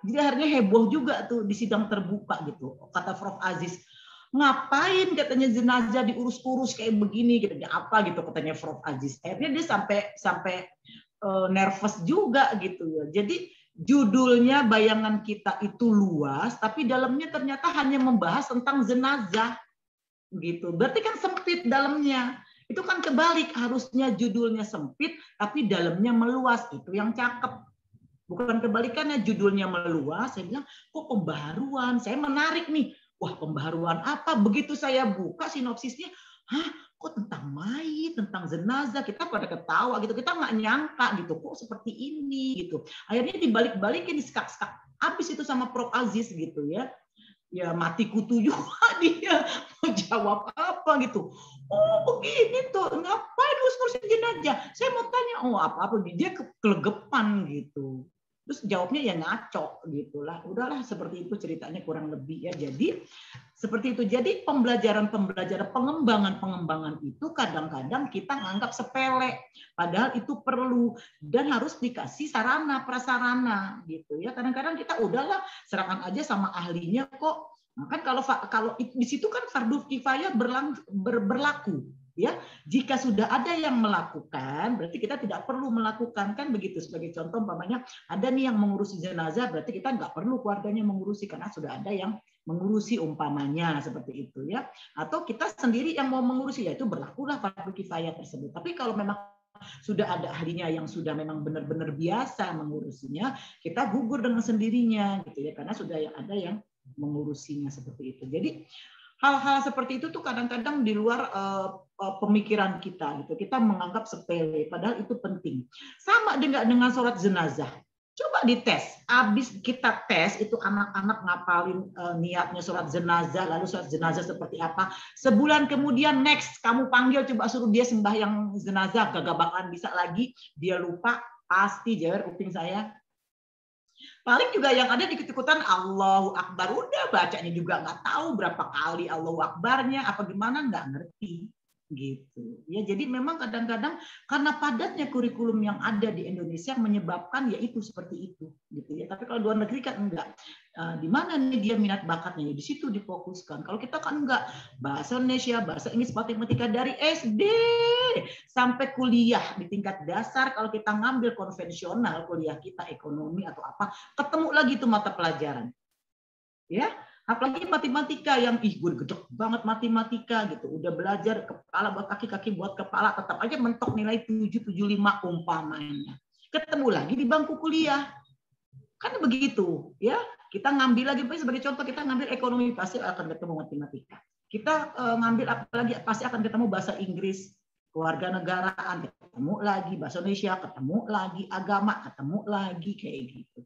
Jadi akhirnya heboh juga tuh di sidang terbuka gitu. Kata Prof Aziz, ngapain katanya jenazah diurus-urus kayak begini gitu, apa gitu katanya Prof Aziz. Akhirnya dia sampai nervous juga gitu ya. Jadi judulnya bayangan kita itu luas, tapi dalamnya ternyata hanya membahas tentang jenazah gitu. Berarti kan sempit dalamnya. Itu kan kebalik, harusnya judulnya sempit tapi dalamnya meluas. Itu yang cakep. Bukan kebalikannya, judulnya meluas. Saya bilang, kok pembaharuan? Saya menarik nih. Wah, pembaharuan apa? Begitu saya buka sinopsisnya, hah, kok tentang mayit, tentang jenazah, kita pada ketawa gitu, kita nggak nyangka gitu, kok seperti ini gitu. Akhirnya dibalik-balikin, disekak-sekak habis itu sama Prof Aziz gitu ya. Ya mati kutu juga dia mau jawab apa gitu. Oh begini tuh, ngapain ngurusin jenazah? Saya mau tanya, oh apa-apa, dia kelegepan gitu. Terus jawabnya ya ngaco gitulah. Udahlah seperti itu ceritanya kurang lebih ya. Jadi seperti itu. Jadi pembelajaran pengembangan itu kadang-kadang kita nganggap sepele, padahal itu perlu dan harus dikasih sarana prasarana gitu ya. Kadang-kadang kita udahlah serahkan aja sama ahlinya kok. Nah, kan kalau di situ kan fardu kifayah berlaku. Ya, jika sudah ada yang melakukan, berarti kita tidak perlu melakukan, kan begitu. Sebagai contoh, umpamanya ada nih yang mengurusi jenazah, berarti kita nggak perlu keluarganya mengurusi karena sudah ada yang mengurusi umpamanya seperti itu ya. Atau kita sendiri yang mau mengurusi, yaitu berlakulah fardu kifayah tersebut. Tapi kalau memang sudah ada ahlinya yang sudah memang benar-benar biasa mengurusinya, kita gugur dengan sendirinya gitu ya, karena sudah ada yang mengurusinya seperti itu. Jadi hal-hal seperti itu tuh kadang-kadang di luar pemikiran kita gitu. Kita menganggap sepele, padahal itu penting. Sama dengan sholat jenazah. Coba dites. Habis kita tes itu anak-anak ngapalin niatnya sholat jenazah, lalu sholat jenazah seperti apa. Sebulan kemudian next kamu panggil coba suruh dia sembahyang jenazah, gak bakalan bisa lagi. Dia lupa, pasti jewer kuping saya. Paling juga yang ada dikut-ikutan Allahu Akbar, udah bacanya juga nggak tahu berapa kali Allahu Akbarnya, apa gimana nggak ngerti gitu ya. Jadi memang kadang-kadang karena padatnya kurikulum yang ada di Indonesia menyebabkan ya itu seperti itu gitu ya. Tapi kalau luar negeri kan enggak. Di mana nih dia minat bakatnya, ya di situ difokuskan. Kalau kita kan enggak, bahasa Indonesia, bahasa Inggris, matematika dari SD sampai kuliah di tingkat dasar. Kalau kita ngambil konvensional kuliah kita ekonomi atau apa, ketemu lagi tuh mata pelajaran ya. Apalagi matematika yang gue gedek banget matematika gitu. Udah belajar kepala buat kaki buat kepala, tetap aja mentok nilai 775 umpamanya. Ketemu lagi di bangku kuliah. Kan begitu ya. Kita ngambil lagi sebagai contoh, kita ngambil ekonomi pasti akan ketemu matematika. Kita ngambil apalagi pasti akan ketemu bahasa Inggris, kewarganegaraan, ketemu lagi bahasa Indonesia, ketemu lagi agama, ketemu lagi kayak gitu.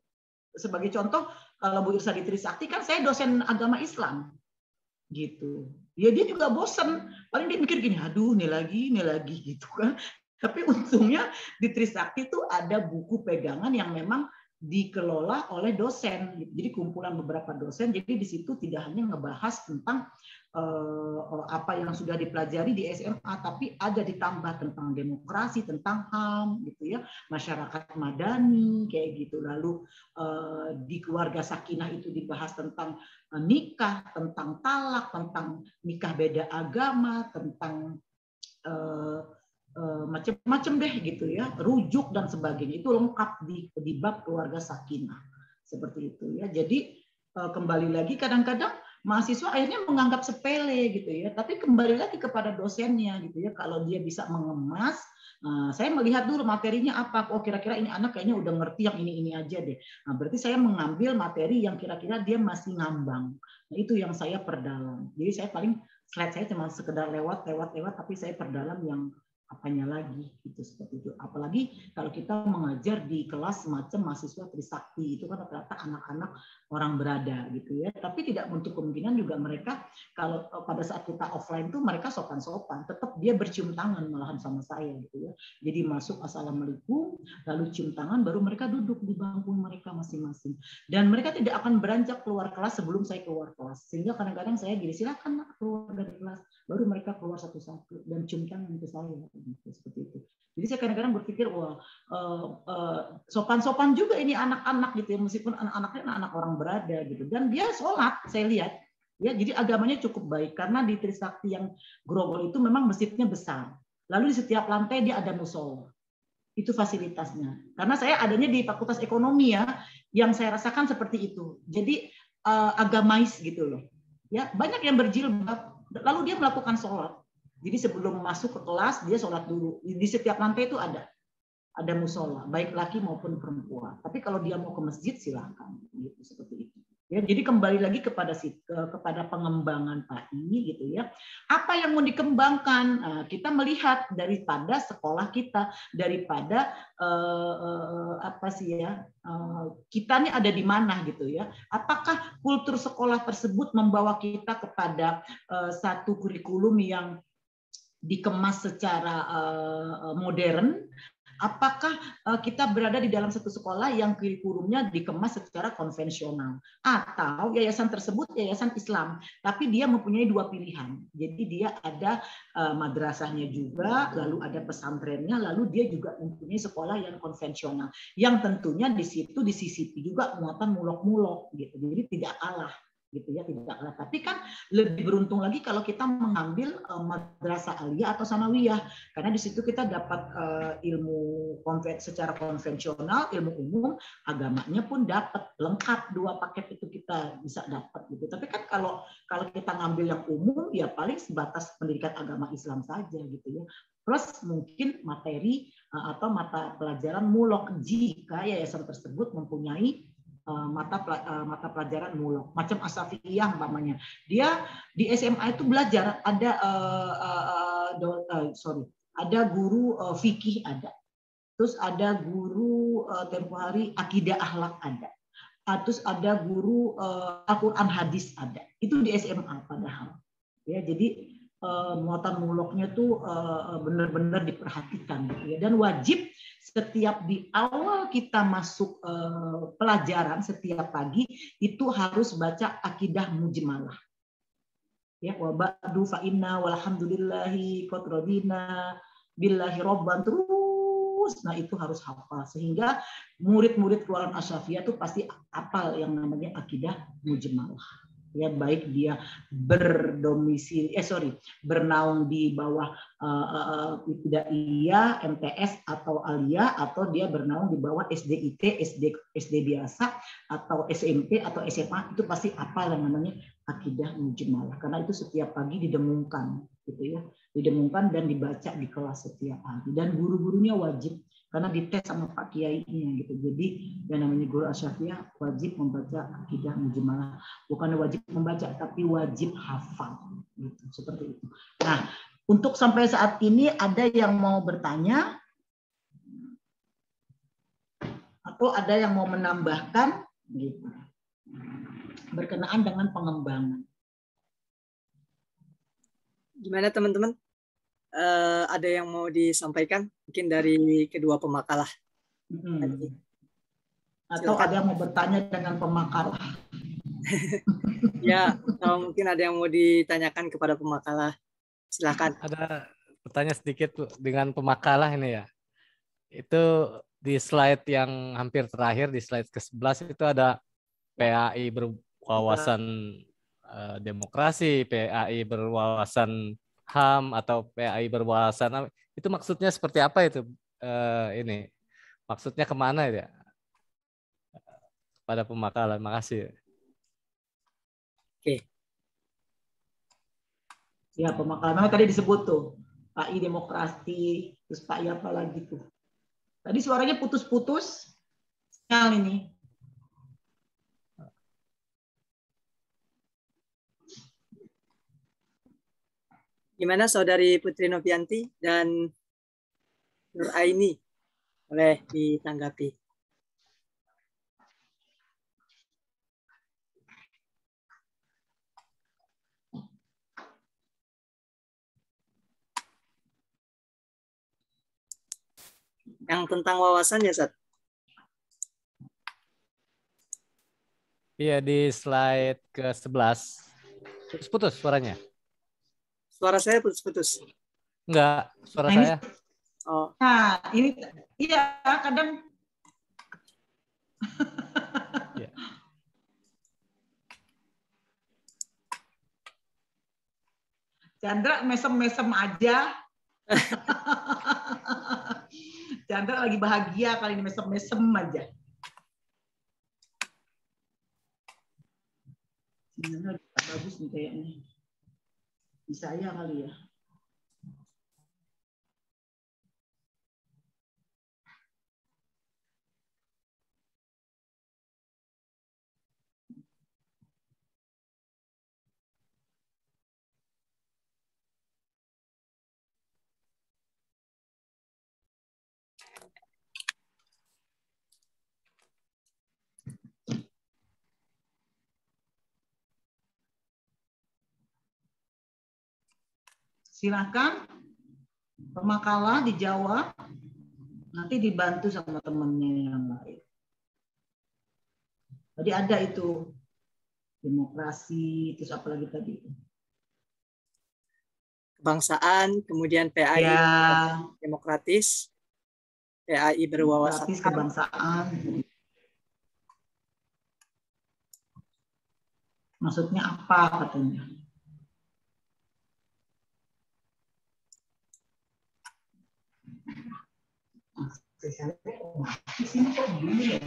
Sebagai contoh, kalau Bu Irsa di Trisakti kan saya dosen agama Islam, gitu. Ya dia juga bosen, paling dia mikir gini, aduh ini lagi gitu kan. Tapi untungnya di Trisakti itu ada buku pegangan yang memang dikelola oleh dosen, jadi kumpulan beberapa dosen. Jadi di situ tidak hanya ngebahas tentang apa yang sudah dipelajari di SMA, tapi ada ditambah tentang demokrasi, tentang HAM, gitu ya, masyarakat madani, kayak gitu. Lalu di keluarga sakinah itu dibahas tentang nikah, tentang talak, tentang nikah beda agama, tentang macam-macam deh gitu ya, rujuk dan sebagainya. Itu lengkap di bab keluarga sakinah seperti itu ya. Jadi kembali lagi kadang-kadang mahasiswa akhirnya menganggap sepele gitu ya, tapi kembali lagi kepada dosennya gitu ya. Kalau dia bisa mengemas Saya melihat dulu materinya apa. Oh, kira-kira ini anak kayaknya udah ngerti yang ini aja deh. Nah, berarti saya mengambil materi yang kira-kira dia masih ngambang. Nah, itu yang saya perdalam. Jadi saya paling slide saya cuma sekedar lewat, tapi saya perdalam yang apanya lagi, gitu, seperti itu. Apalagi kalau kita mengajar di kelas semacam mahasiswa Trisakti, itu kan rata-rata anak-anak orang berada, gitu ya. Tapi tidak untuk kemungkinan juga mereka kalau pada saat kita offline tuh mereka sopan-sopan, tetap dia bercium tangan malahan sama saya, gitu ya. Jadi masuk assalamualaikum, lalu cium tangan, baru mereka duduk di bangku mereka masing-masing. Dan mereka tidak akan beranjak keluar kelas sebelum saya keluar kelas. Sehingga kadang-kadang saya gini, silakan keluar dari kelas, baru mereka keluar satu-satu dan cium tangan ke saya. Seperti itu. Jadi saya kadang-kadang berpikir, wah, sopan-sopan juga ini anak-anak gitu ya, meskipun anak-anaknya anak orang berada gitu. Dan dia sholat, saya lihat. Ya, jadi agamanya cukup baik karena di Trisakti yang Grogol itu memang masjidnya besar. Lalu di setiap lantai dia ada musola. Itu fasilitasnya. Karena saya adanya di Fakultas Ekonomi ya, yang saya rasakan seperti itu. Jadi agamais gitu loh. Ya, banyak yang berjilbab, lalu dia melakukan sholat. Jadi sebelum masuk ke kelas dia sholat dulu. Di setiap lantai itu ada musola, baik laki maupun perempuan. Tapi kalau dia mau ke masjid silakan, gitu, seperti itu. Ya, jadi kembali lagi kepada pengembangan PAI gitu ya. Apa yang mau dikembangkan? Kita melihat daripada sekolah kita, daripada kita nih ada di mana gitu ya. Apakah kultur sekolah tersebut membawa kita kepada satu kurikulum yang dikemas secara modern? Apakah kita berada di dalam satu sekolah yang kurikulumnya dikemas secara konvensional? Atau yayasan tersebut yayasan Islam, tapi dia mempunyai dua pilihan. Jadi dia ada madrasahnya juga, lalu ada pesantrennya, lalu dia juga mempunyai sekolah yang konvensional. Yang tentunya di situ disisipi juga muatan mulok-mulok gitu. Jadi tidak kalah. Gitu ya, tidak kalah. Tapi kan lebih beruntung lagi kalau kita mengambil madrasah aliyah atau sanawiyah, karena di situ kita dapat ilmu secara konvensional, ilmu umum, agamanya pun dapat lengkap, dua paket itu kita bisa dapat gitu. Tapi kan kalau kita ngambil yang umum ya paling sebatas pendidikan agama Islam saja gitu ya. Plus mungkin materi atau mata pelajaran mulok jika yayasan tersebut mempunyai mata pelajaran mulok macam asafiyah umpamanya. Dia di SMA itu belajar ada ada guru fikih ada. Terus ada guru tempo hari akidah akhlak ada. Terus ada guru Al-Qur'an hadis ada. Itu di SMA padahal. Ya, jadi muatan muloknya tuh benar-benar diperhatikan gitu ya. Dan wajib setiap di awal kita masuk pelajaran setiap pagi itu harus baca akidah mujmalah. Ya, wa ba'du fa inna walhamdulillahi qad radina billahi robban terus. Nah, itu harus hafal sehingga murid-murid keluaran Asyafiyah itu pasti hafal yang namanya akidah mujmalah. Ya, baik dia bernaung di bawah ibtidaiyah, MTS atau aliyah, atau dia bernaung di bawah SDIT, SD biasa atau SMP atau SMA, itu pasti apa yang namanya akidah mujmalah, karena itu setiap pagi didengungkan gitu ya, didengungkan dan dibaca di kelas setiap hari, dan guru-gurunya wajib karena dites sama Pak Kiainya gitu. Jadi yang namanya guru Asyafiyah wajib membaca akidah mujmalah, bukan wajib membaca tapi wajib hafal gitu, seperti itu. Nah, untuk sampai saat ini ada yang mau bertanya atau ada yang mau menambahkan gitu berkenaan dengan pengembangan. Gimana teman-teman? Ada yang mau disampaikan mungkin dari kedua pemakalah? Atau ada yang mau bertanya dengan pemakalah? Ya, atau mungkin ada yang mau ditanyakan kepada pemakalah. Silakan. Ada pertanyaan sedikit Bu, dengan pemakalah ini ya. Itu di slide yang hampir terakhir, di slide ke-11 itu ada PAI berwawasan demokrasi, PAI berwawasan HAM, atau PAI berwawasan, itu maksudnya seperti apa itu? Ini maksudnya kemana ya? Pada pemakalan, makasih. Oke. Ya, pemakalan tadi disebut tuh PAI demokrasi, Terus Pak Yapa lagi tuh. Tadi suaranya putus-putus. Sinyal ini. Gimana Saudari Putri Novianti dan Nur Aini? Boleh ditanggapi. Yang tentang wawasan ya, Sat? Iya, di slide ke-11. Putus-putus suaranya. Suara saya putus-putus. Enggak, suara Nah, ini, saya. Oh, nah, ini iya kadang Iya. Chandra mesem-mesem aja. Chandra lagi bahagia kali ini mesem-mesem aja. Sinyalnya bagus nih kayaknya. Di saya kali ya. Silakan pemakala dijawab, nanti dibantu sama temennya yang lain. Tadi ada itu demokrasi, terus apa lagi tadi? kebangsaan, kemudian PAI Ya, demokratis, PAI berwawasan. demokratis, kebangsaan. Maksudnya apa katanya? Di sini kok gini ya?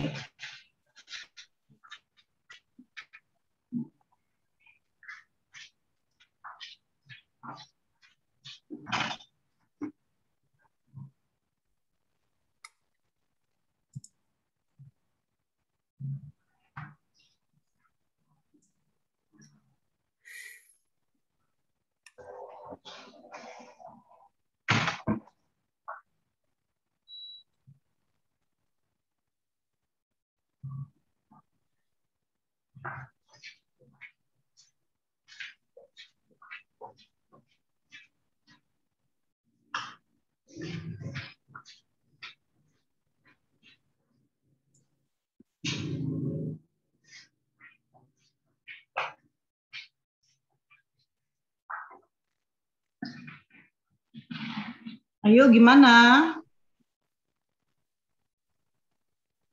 Ayo gimana?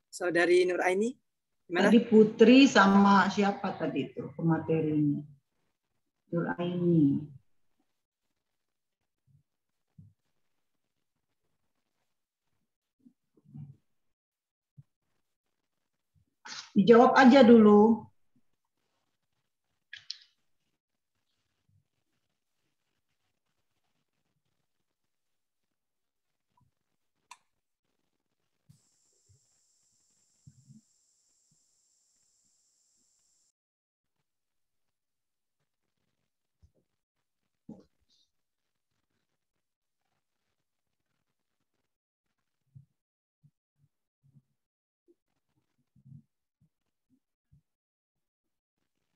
Saudari Nur Aini, gimana? Tadi Putri sama siapa tadi itu pematerinya? Nur Aini. Dijawab aja dulu.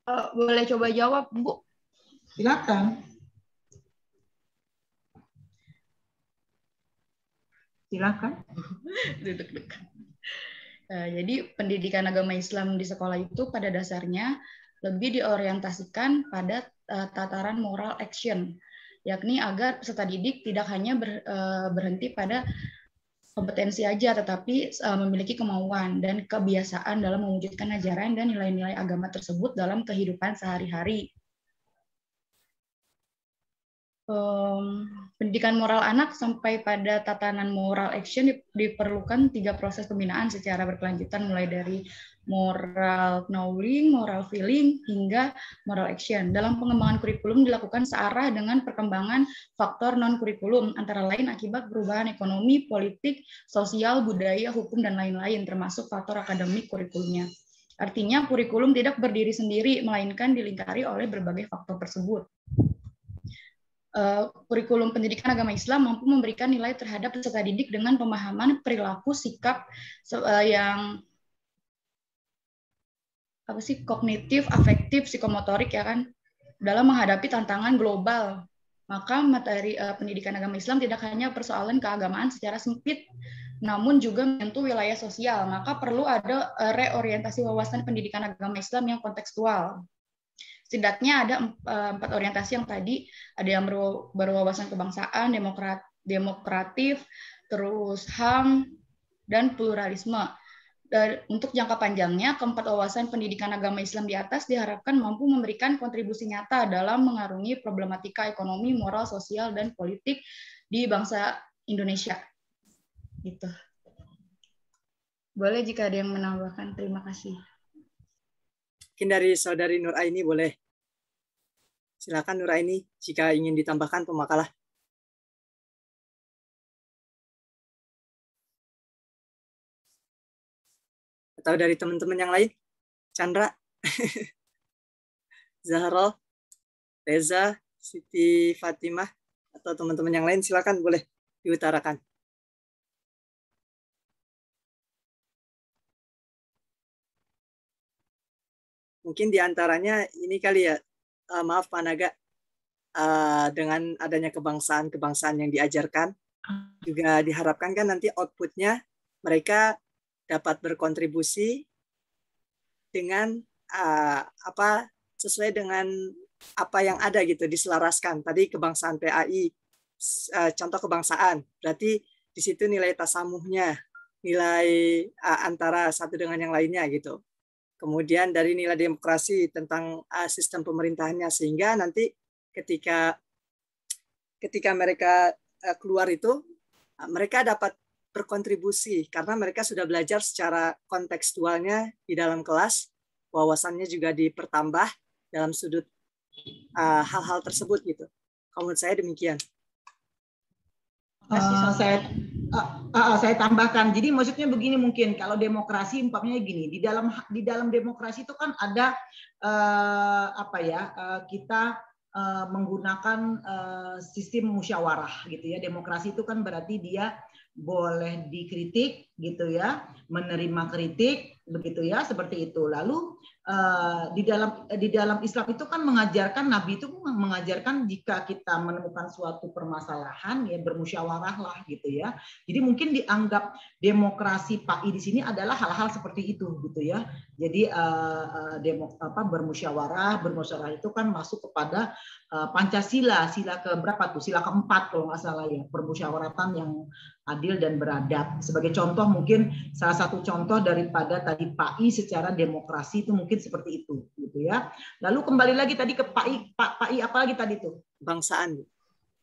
Boleh coba jawab, Bu. Silakan. Silakan. Duduk-duduk. Jadi pendidikan agama Islam di sekolah itu pada dasarnya lebih diorientasikan pada tataran moral action, yakni agar peserta didik tidak hanya berhenti pada kompetensi aja, tetapi memiliki kemauan dan kebiasaan dalam mewujudkan ajaran dan nilai-nilai agama tersebut dalam kehidupan sehari-hari. pendidikan moral anak sampai pada tatanan moral action diperlukan 3 proses pembinaan secara berkelanjutan, mulai dari moral knowing, moral feeling, hingga moral action. Dalam pengembangan kurikulum dilakukan searah dengan perkembangan faktor non-kurikulum, antara lain akibat perubahan ekonomi, politik, sosial, budaya, hukum, dan lain-lain, termasuk faktor akademik kurikulumnya. Artinya, kurikulum tidak berdiri sendiri, melainkan dilingkari oleh berbagai faktor tersebut. Kurikulum pendidikan agama Islam mampu memberikan nilai terhadap peserta didik dengan pemahaman perilaku, sikap yang kognitif, afektif, psikomotorik, ya kan, dalam menghadapi tantangan global. Maka materi pendidikan agama Islam tidak hanya persoalan keagamaan secara sempit, namun juga menyentuh wilayah sosial. Maka perlu ada reorientasi wawasan pendidikan agama Islam yang kontekstual. Setidaknya ada 4 orientasi yang tadi, ada yang berwawasan kebangsaan, demokratif, terus HAM, dan pluralisme. Dan untuk jangka panjangnya, keempat wawasan pendidikan agama Islam di atas diharapkan mampu memberikan kontribusi nyata dalam mengarungi problematika ekonomi, moral, sosial, dan politik di bangsa Indonesia. Gitu. Boleh jika ada yang menambahkan, terima kasih. Mungkin dari Saudari Nur Aini boleh. Silakan Nur Aini jika ingin ditambahkan pemakalah. Atau dari teman-teman yang lain? Chandra, Zahra, Reza, Siti Fatimah, atau teman-teman yang lain, silakan boleh diutarakan. Mungkin diantaranya ini kali ya, maaf Pak Naga, dengan adanya kebangsaan-kebangsaan yang diajarkan, juga diharapkan kan nanti outputnya mereka dapat berkontribusi dengan sesuai dengan apa yang ada gitu, diselaraskan. Tadi kebangsaan PAI, contoh kebangsaan, berarti di situ nilai tasamuhnya, nilai antara satu dengan yang lainnya gitu. Kemudian dari nilai demokrasi tentang sistem pemerintahannya, sehingga nanti ketika mereka keluar itu, mereka dapat berkontribusi karena mereka sudah belajar secara kontekstualnya di dalam kelas, wawasannya juga dipertambah dalam sudut hal-hal tersebut gitu. Kalau menurut saya demikian. Saya tambahkan. Jadi maksudnya begini, mungkin kalau demokrasi umpamanya gini, di dalam demokrasi itu kan ada kita menggunakan sistem musyawarah gitu ya. Demokrasi itu kan berarti dia boleh dikritik gitu ya, menerima kritik begitu ya, seperti itu. Lalu di dalam Islam itu kan mengajarkan, Nabi itu mengajarkan jika kita menemukan suatu permasalahan ya bermusyawarahlah gitu ya. Jadi mungkin dianggap demokrasi PAI di sini adalah hal-hal seperti itu gitu ya. Jadi bermusyawarah itu kan masuk kepada Pancasila, sila keberapa tuh? Sila keempat kalau nggak salah ya, permusyawaratan yang adil dan beradab. Sebagai contoh, mungkin salah satu contoh daripada tadi PAI secara demokrasi itu mungkin seperti itu, gitu ya. Lalu kembali lagi tadi ke PAI apa lagi tadi tuh? Kebangsaan.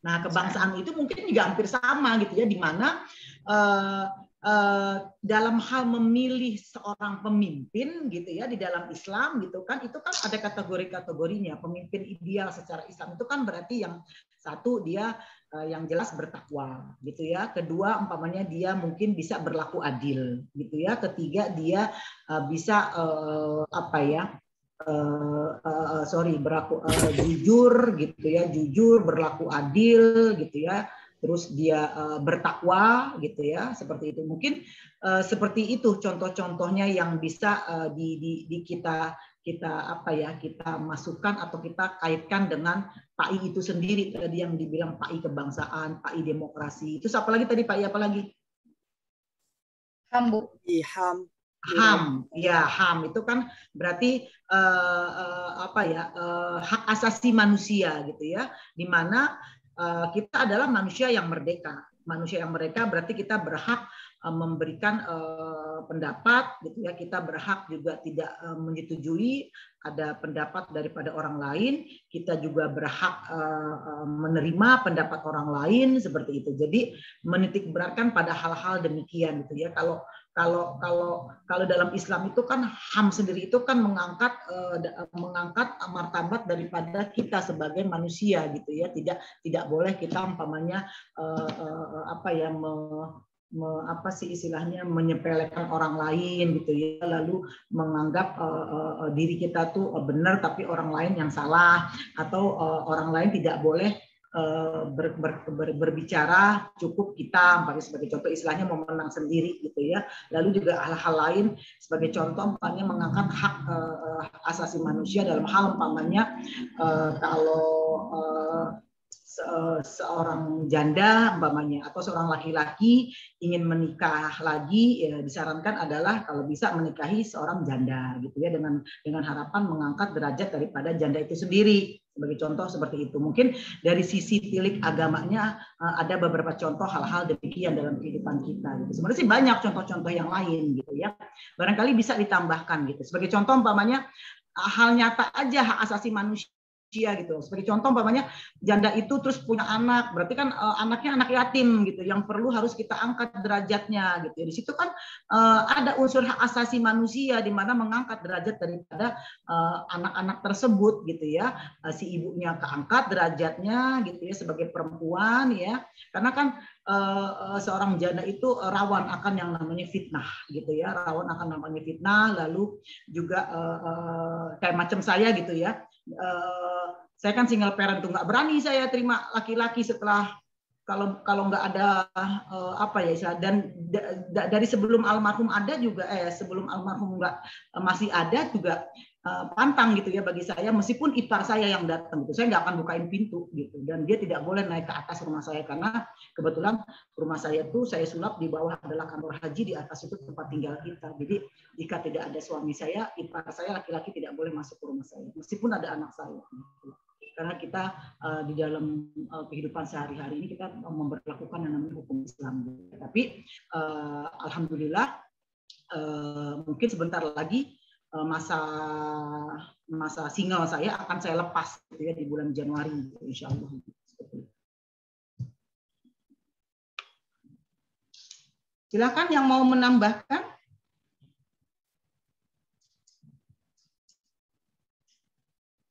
Nah, kebangsaan itu mungkin juga hampir sama gitu ya, di mana dalam hal memilih seorang pemimpin gitu ya di dalam Islam gitu kan, itu kan ada kategori-kategorinya. Pemimpin ideal secara Islam itu kan berarti yang satu dia yang jelas bertakwa gitu ya, kedua umpamanya dia mungkin bisa berlaku adil gitu ya, ketiga dia bisa berlaku jujur gitu ya, jujur, berlaku adil gitu ya, terus dia bertakwa gitu ya, seperti itu. Mungkin seperti itu contoh-contohnya yang bisa kita masukkan atau kita kaitkan dengan PAI itu sendiri, tadi yang dibilang PAI kebangsaan, PAI demokrasi. Itu apa lagi tadi PAI apa lagi? HAM, Bu. HAM. Ya, HAM itu kan berarti hak asasi manusia gitu ya, di mana kita adalah manusia yang merdeka. Manusia yang merdeka berarti kita berhak memberikan pendapat gitu ya, kita berhak juga tidak menyetujui ada pendapat daripada orang lain, kita juga berhak menerima pendapat orang lain seperti itu. Jadi menitik beratkan pada hal-hal demikian gitu ya. Kalau dalam Islam itu kan HAM sendiri itu kan mengangkat martabat daripada kita sebagai manusia gitu ya. Tidak boleh kita umpamanya apa sih istilahnya menyepelekan orang lain gitu ya, lalu menganggap diri kita tuh benar tapi orang lain yang salah, atau orang lain tidak boleh berbicara, cukup kita sebagai contoh istilahnya mau menang sendiri gitu ya. Lalu juga hal-hal lain sebagai contoh umpamanya mengangkat hak asasi manusia dalam hal umpamanya kalau seorang janda umpamanya atau seorang laki-laki ingin menikah lagi, ya disarankan adalah kalau bisa menikahi seorang janda gitu ya, dengan harapan mengangkat derajat daripada janda itu sendiri. Sebagai contoh seperti itu. Mungkin dari sisi tilik agamanya ada beberapa contoh hal-hal demikian dalam kehidupan kita gitu. Sebenarnya sih banyak contoh-contoh yang lain gitu ya. Barangkali bisa ditambahkan gitu. Sebagai contoh umpamanya hal nyata aja hak asasi manusia gitu. Sebagai contoh umpamanya janda itu terus punya anak, berarti kan anaknya anak yatim gitu yang perlu harus kita angkat derajatnya gitu. Di situ kan ada unsur hak asasi manusia di mana mengangkat derajat daripada anak-anak tersebut gitu ya. Si ibunya keangkat derajatnya gitu ya sebagai perempuan ya. Karena kan seorang janda itu rawan akan yang namanya fitnah gitu ya, rawan akan namanya fitnah, lalu juga kayak macam saya gitu ya. Saya kan single parent tuh nggak berani saya terima laki-laki setelah kalau nggak ada apa ya, dan dari sebelum almarhum ada juga sebelum almarhum nggak masih ada juga pantang gitu ya bagi saya, meskipun ipar saya yang datang gitu, saya nggak akan bukain pintu gitu, dan dia tidak boleh naik ke atas rumah saya karena kebetulan rumah saya tuh saya sulap di bawah adalah kantor haji, di atas itu tempat tinggal kita. Jadi jika tidak ada suami saya, ipar saya laki-laki tidak boleh masuk ke rumah saya meskipun ada anak saya gitu. Karena kita di dalam kehidupan sehari-hari ini kita memperlakukan yang namanya hukum Islam. Tapi alhamdulillah mungkin sebentar lagi masa single saya akan saya lepas gitu ya di bulan Januari gitu, insya Allah. Silakan yang mau menambahkan.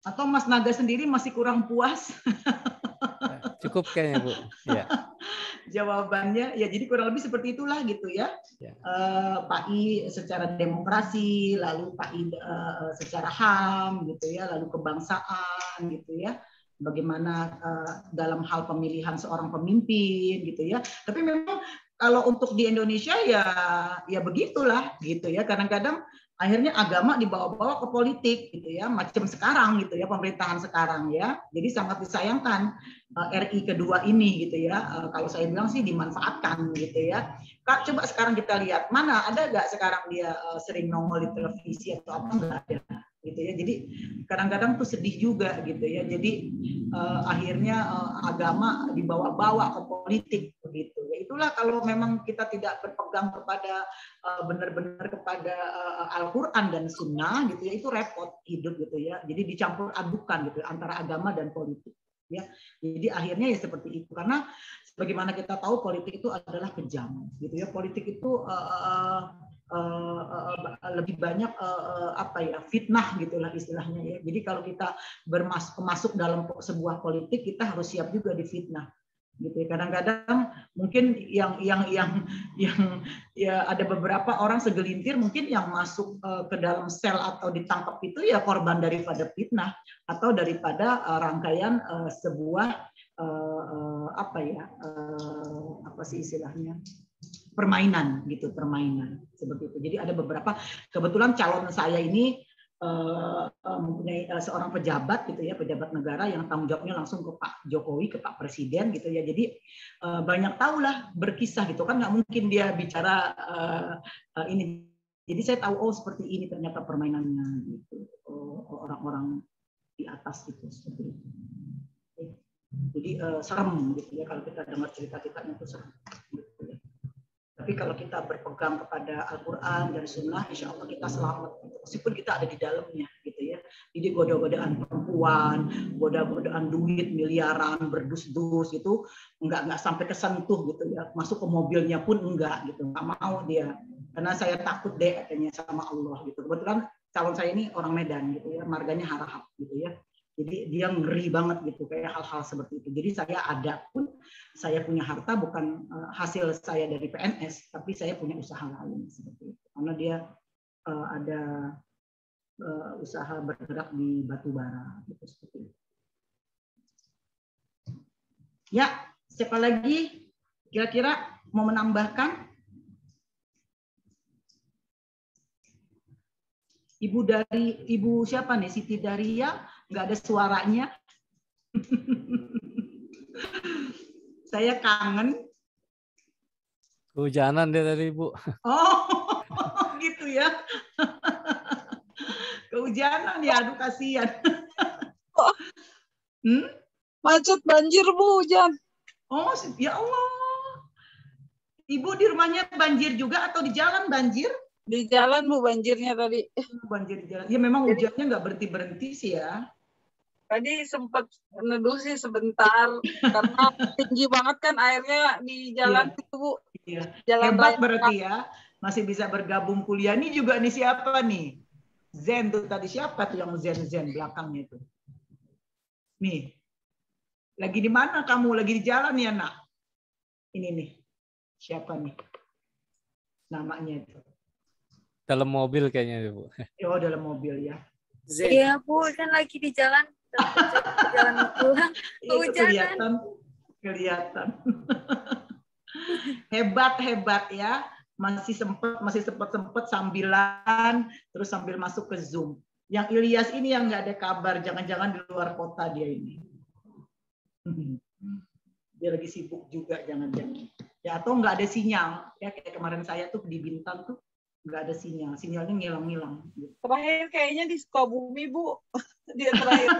Atau Mas Naga sendiri masih kurang puas? Cukup kayaknya Bu. Ya. Jawabannya ya, jadi kurang lebih seperti itulah gitu ya. PAI secara demokrasi, lalu PAI secara HAM gitu ya, lalu kebangsaan gitu ya. Bagaimana dalam hal pemilihan seorang pemimpin gitu ya. Tapi memang kalau untuk di Indonesia ya begitulah gitu ya. Kadang-kadang akhirnya agama dibawa-bawa ke politik gitu ya, macam sekarang gitu ya, pemerintahan sekarang ya. Jadi sangat disayangkan RI kedua ini gitu ya. Kalau saya bilang sih dimanfaatkan gitu ya. Kak, coba sekarang kita lihat mana ada nggak sekarang dia sering nongol di televisi atau apa, nggak ada gitu ya. Jadi kadang-kadang tuh sedih juga gitu ya. Jadi akhirnya agama dibawa-bawa ke politik begitu. Ya itulah kalau memang kita tidak berpegang kepada benar-benar kepada Al-Quran dan Sunnah gitu ya, itu repot hidup gitu ya. Jadi dicampur adukan gitu antara agama dan politik ya. Jadi akhirnya ya seperti itu, karena sebagaimana kita tahu politik itu adalah kejam gitu ya. Politik itu lebih banyak apa ya, fitnah gitulah istilahnya ya. Jadi kalau kita masuk dalam sebuah politik, kita harus siap juga difitnah gitu ya. Kadang-kadang mungkin yang ya ada beberapa orang segelintir mungkin yang masuk ke dalam sel atau ditangkap itu ya korban daripada fitnah atau daripada rangkaian sebuah apa ya, apa sih istilahnya, permainan gitu, permainan seperti itu. Jadi ada beberapa, kebetulan calon saya ini mempunyai seorang pejabat gitu ya, pejabat negara yang tanggung jawabnya langsung ke Pak Jokowi, ke Pak Presiden gitu ya. Jadi banyak tahulah berkisah gitu kan, nggak mungkin dia bicara ini. Jadi saya tahu seperti ini ternyata permainannya gitu, orang-orang di atas gitu seperti itu. Jadi serem gitu ya kalau kita dengar cerita-ceritanya itu serem. Gitu ya. Tapi kalau kita berpegang kepada Al-Quran dan Sunnah, insya Allah kita selamat. Meskipun kita ada di dalamnya, gitu ya. Jadi goda-godaan perempuan, goda-godaan duit miliaran, berdus-dus itu nggak sampai kesentuh gitu ya. Masuk ke mobilnya pun enggak gitu, nggak mau dia. Karena saya takut deh katanya sama Allah gitu. Kebetulan calon saya ini orang Medan gitu ya, marganya Harahap gitu ya. Jadi dia ngeri banget gitu kayak hal-hal seperti itu. Jadi saya ada pun saya punya harta bukan hasil saya dari PNS, tapi saya punya usaha lain seperti itu. Karena dia ada usaha bergerak di batu bara gitu seperti itu. Ya, siapa lagi kira-kira mau menambahkan? Ibu siapa nih? Siti Daria, nggak ada suaranya. Saya kangen. Kehujanan dia tadi, Bu. Oh, gitu ya. Kehujanan ya, aduh kasihan. Macet, banjir, Bu, hujan. Oh, ya Allah. Ibu di rumahnya banjir juga atau di jalan banjir? Di jalan, Bu, banjirnya tadi. Banjir di jalan. Ya memang hujannya nggak berhenti-berhenti sih ya. Tadi sempat neduh sih sebentar karena tinggi banget kan airnya di jalan itu, Bu. Iya. Jalan Hebat raya. berarti ya. Masih bisa bergabung kuliah. Ini juga nih siapa nih? Zen tuh tadi, siapa tuh yang Zen belakangnya itu? Nih. Lagi di mana kamu? Lagi di jalan ya, Nak? Ini nih. Siapa nih? Namanya itu. Dalam mobil kayaknya, Bu. Oh, dalam mobil ya. Zen. Iya, Bu, kan lagi di jalan. Jalan pulang. Itu kelihatan. Hebat ya. Masih sempat sambilan, terus sambil masuk ke Zoom. Yang Ilyas ini yang nggak ada kabar, jangan-jangan di luar kota dia ini. Dia lagi sibuk juga, jangan-jangan. Ya atau nggak ada sinyal. Ya kayak kemarin saya tuh di Bintan tuh nggak ada sinyal, sinyalnya ngilang-ngilang. Terakhir kayaknya di Sukabumi, Bu. Dia terakhir.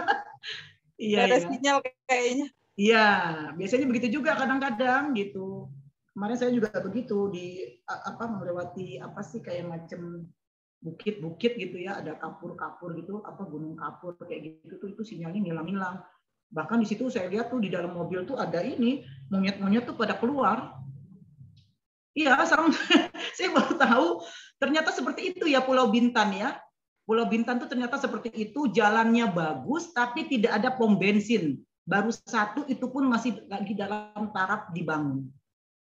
Iya. Nggak ada sinyal kayaknya. Iya, biasanya begitu juga kadang-kadang gitu. Kemarin saya juga begitu di melewati kayak macam bukit-bukit gitu ya, ada kapur-kapur gitu, gunung kapur kayak gitu tuh, itu sinyalnya ngilang-ngilang. Bahkan di situ saya lihat tuh di dalam mobil tuh ada ini monyet-monyet tuh pada keluar. Iya, saya baru tahu ternyata seperti itu ya Pulau Bintan ya. Pulau Bintan tuh ternyata seperti itu, jalannya bagus tapi tidak ada pom bensin. Baru satu, itu pun masih lagi dalam taraf dibangun.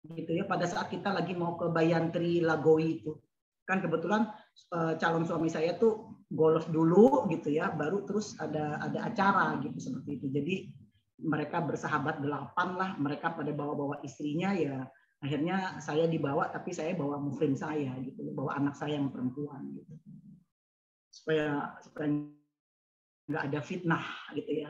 Gitu ya, pada saat kita lagi mau ke Bayantri Lagowi itu. Kan kebetulan calon suami saya tuh golf dulu gitu ya, baru terus ada acara gitu seperti itu. Jadi mereka bersahabat 8 lah, mereka pada bawa-bawa istrinya ya. Akhirnya saya dibawa, tapi saya bawa muhrim saya gitu, bawa anak saya yang perempuan gitu. Supaya nggak ada fitnah gitu ya.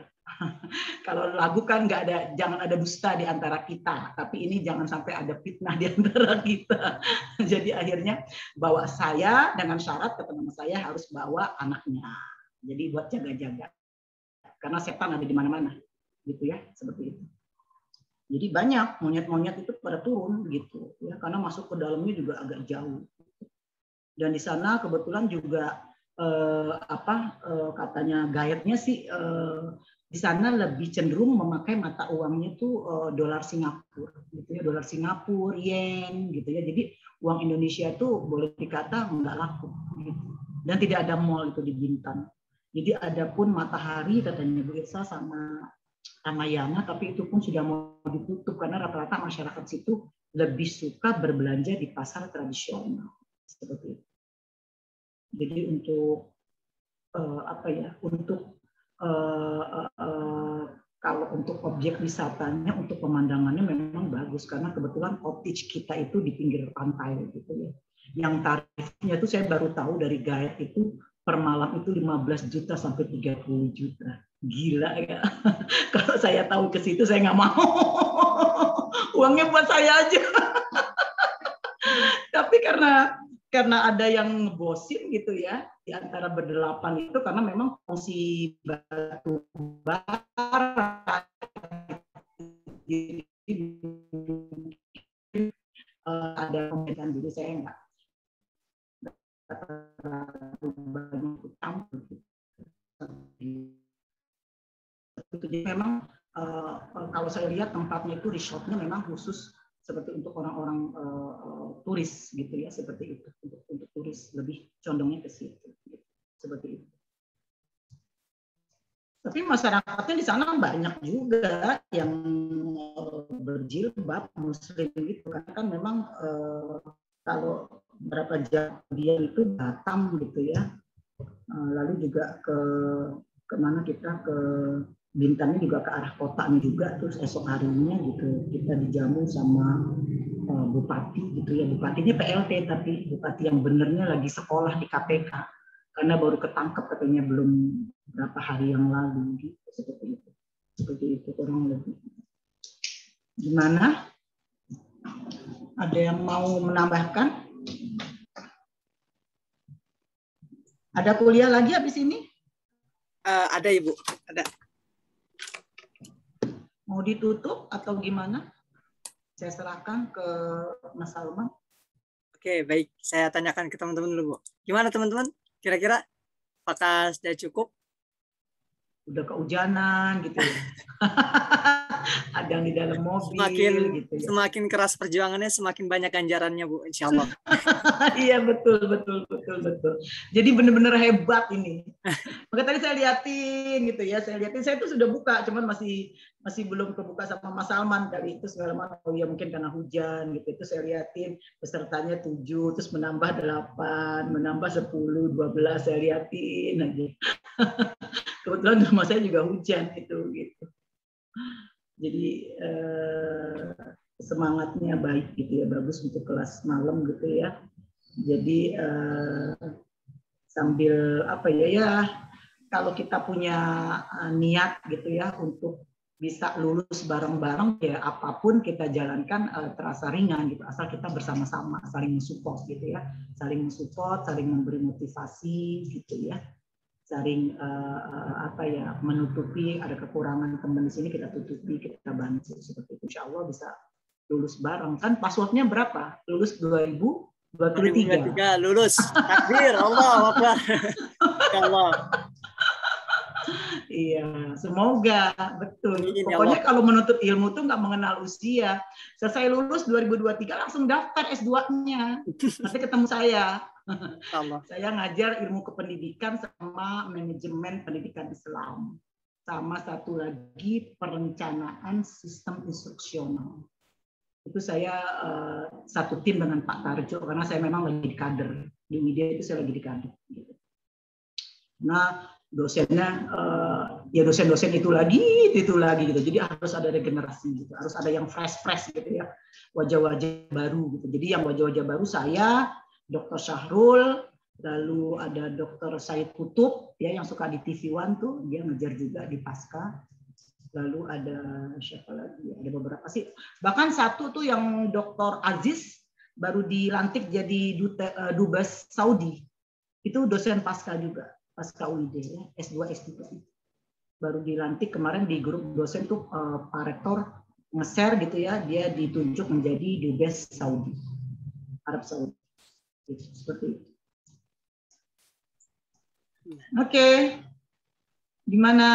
Kalau lagu kan nggak ada, jangan ada dusta di antara kita, tapi ini jangan sampai ada fitnah di antara kita. Jadi akhirnya bawa saya dengan syarat kata mama saya harus bawa anaknya. Jadi buat jaga-jaga. Karena setan ada di mana-mana. Gitu ya, seperti itu. Jadi banyak monyet-monyet itu pada turun gitu ya, karena masuk ke dalamnya juga agak jauh. Dan di sana kebetulan juga katanya guide-nya sih di sana lebih cenderung memakai mata uangnya tuh dolar Singapura gitu ya, dolar Singapura, yen gitu ya. Jadi uang Indonesia tuh boleh dikata nggak laku gitu. Dan tidak ada mall itu di Bintan. Jadi ada pun Matahari katanya Bu Irsa sama Ramayana, tapi itu pun sudah mau ditutup karena rata-rata masyarakat situ lebih suka berbelanja di pasar tradisional seperti itu. Jadi untuk kalau untuk objek wisatanya, untuk pemandangannya memang bagus karena kebetulan cottage kita itu di pinggir pantai gitu ya. Yang tarifnya itu saya baru tahu dari guide itu per malam itu 15 juta sampai 30 juta. Gila ya. Kalau saya tahu ke situ saya nggak mau. Uangnya buat saya aja. Tapi karena ada yang ngebosin gitu ya di antara berdelapan itu, karena memang fungsi batu bara ada jadi saya nggak terlalu banyak campur. Jadi memang kalau saya lihat tempatnya itu resortnya memang khusus seperti untuk orang-orang turis gitu ya, seperti itu, untuk turis lebih condongnya ke situ gitu. Seperti itu. Tapi masyarakatnya di sana banyak juga yang berjilbab muslim gitu, karena kan memang kalau berapa jam dia itu Batam gitu ya, lalu juga ke kemana kita ke Bintannya juga ke arah kotanya juga, terus esok harinya gitu kita dijamu sama bupati gitu ya, bupatinya PLT tapi bupati yang benernya lagi sekolah di KPK karena baru ketangkep katanya belum berapa hari yang lalu gitu, seperti itu kurang lebih. Gimana? Ada yang mau menambahkan? Ada kuliah lagi habis ini? Ada Ibu, ada. Mau ditutup atau gimana? Saya serahkan ke Mas Salman. Oke, baik. Saya tanyakan ke teman-teman dulu, Bu. Gimana teman-teman? Kira-kira apakah sudah cukup? Udah kehujanan gitu ya. Ada yang di dalam mobil gitu ya. Semakin keras perjuangannya, semakin banyak ganjarannya, Bu, insya Allah. Iya, betul. Jadi benar-benar hebat ini. Maka tadi saya liatin gitu ya, saya itu sudah buka, cuman masih belum kebuka sama Mas Salman kali itu segala macam. Oh ya mungkin karena hujan gitu. Itu saya liatin pesertanya 7, terus menambah 8, menambah 10, 12 saya liatin aja. Kebetulan rumah saya juga hujan itu gitu. Jadi semangatnya baik gitu ya, bagus untuk kelas malam gitu ya. Jadi sambil apa ya kalau kita punya niat gitu ya untuk bisa lulus bareng-bareng ya, apapun kita jalankan terasa ringan gitu, asal kita bersama-sama saling mensupport gitu ya, saling mensupport, saling memberi motivasi gitu ya, saling menutupi ada kekurangan teman di sini kita tutupi, kita bantu seperti itu. Insya Allah bisa lulus bareng. Kan passwordnya berapa? Lulus 2023. Lulus. Takbir, Allah Akbar. Allah. Iya, semoga betul. Amin, Pokoknya ya kalau menuntut ilmu tuh nggak mengenal usia. Selesai lulus 2023 langsung daftar S2-nya. Nanti ketemu saya. Allah. Saya ngajar ilmu kependidikan sama manajemen pendidikan Islam. Sama satu lagi perencanaan sistem instruksional. Itu saya satu tim dengan Pak Tarjo karena saya memang lagi di kader. Di media itu saya lagi di kader. Nah, dosennya ya dosen-dosen itu lagi gitu. Jadi harus ada regenerasi gitu. Harus ada yang fresh gitu ya. Wajah-wajah baru gitu. Jadi yang wajah-wajah baru saya, Dr. Syahrul, lalu ada Dr. Said Kutub ya yang suka di TV One tuh, dia ngejar juga di Pasca. Lalu ada siapa lagi? Ada beberapa sih. Bahkan satu tuh yang Dr. Aziz baru dilantik jadi dubes Saudi. Itu dosen Pasca juga, Pasca UID ya, S2 S3. Baru dilantik kemarin di grup dosen tuh Pak Rektor nge-share gitu ya, dia ditunjuk menjadi dubes Saudi, Arab Saudi. Seperti itu. Oke. Gimana?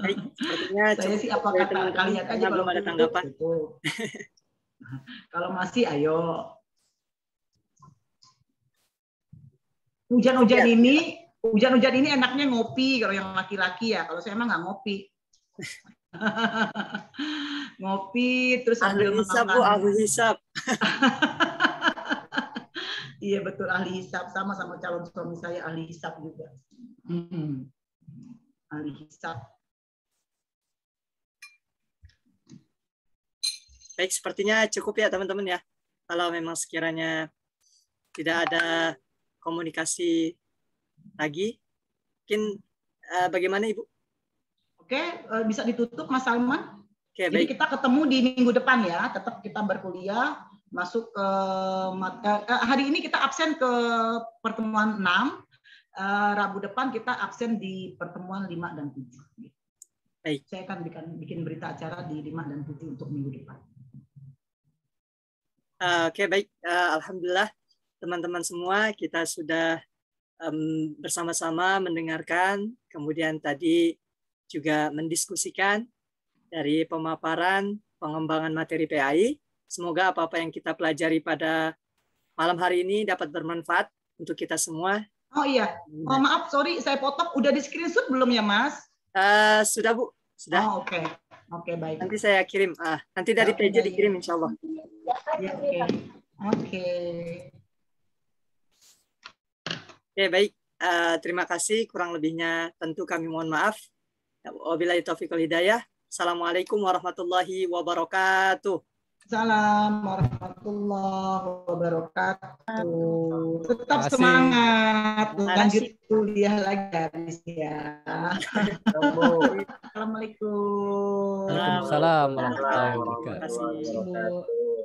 Baik, sepertinya saya sih apa kata kalian aja kalau belum ada tanggapan. Kalau masih ayo. Hujan-hujan ini enaknya ngopi kalau yang laki-laki ya. Kalau saya emang nggak ngopi. Ngopi terus sambil hisab, Bu, ahli hisab. Iya betul, ahli hisab, sama calon suami saya ahli hisab juga. Ahli hisab. Baik, sepertinya cukup ya teman-teman ya. Kalau memang sekiranya tidak ada komunikasi lagi, mungkin bagaimana Ibu? Oke, bisa ditutup Mas Salman. Oke, jadi baik. kita ketemu di minggu depan ya, tetap kita berkuliah. Masuk ke hari ini kita absen ke pertemuan 6, Rabu depan kita absen di pertemuan 5 dan 7. Baik. Saya akan bikin berita acara di 5 dan 7 untuk minggu depan. Oke, baik. Alhamdulillah teman-teman semua kita sudah bersama-sama mendengarkan, kemudian tadi juga mendiskusikan dari pemaparan pengembangan materi PAI. Semoga apa-apa yang kita pelajari pada malam hari ini dapat bermanfaat untuk kita semua. Oh iya, maaf, sorry, saya potong. Udah di screenshot belum ya, Mas? Sudah, Bu. Sudah. Oh, oke. Oke, baik. Nanti saya kirim. Nanti dari PJ dikirim, insya Allah. Ya, oke. Oke. Oke, baik. Terima kasih. Kurang lebihnya tentu kami mohon maaf. Wabillahi taufiq wal hidayah. Assalamualaikum warahmatullahi wabarakatuh. Salam warahmatullahi wabarakatuh. Tetap Terima kasih. semangat. Lanjut kuliah lagi habis ya. Assalamualaikum. Waalaikumsalam warahmatullahi Terima wabarakatuh. kasih.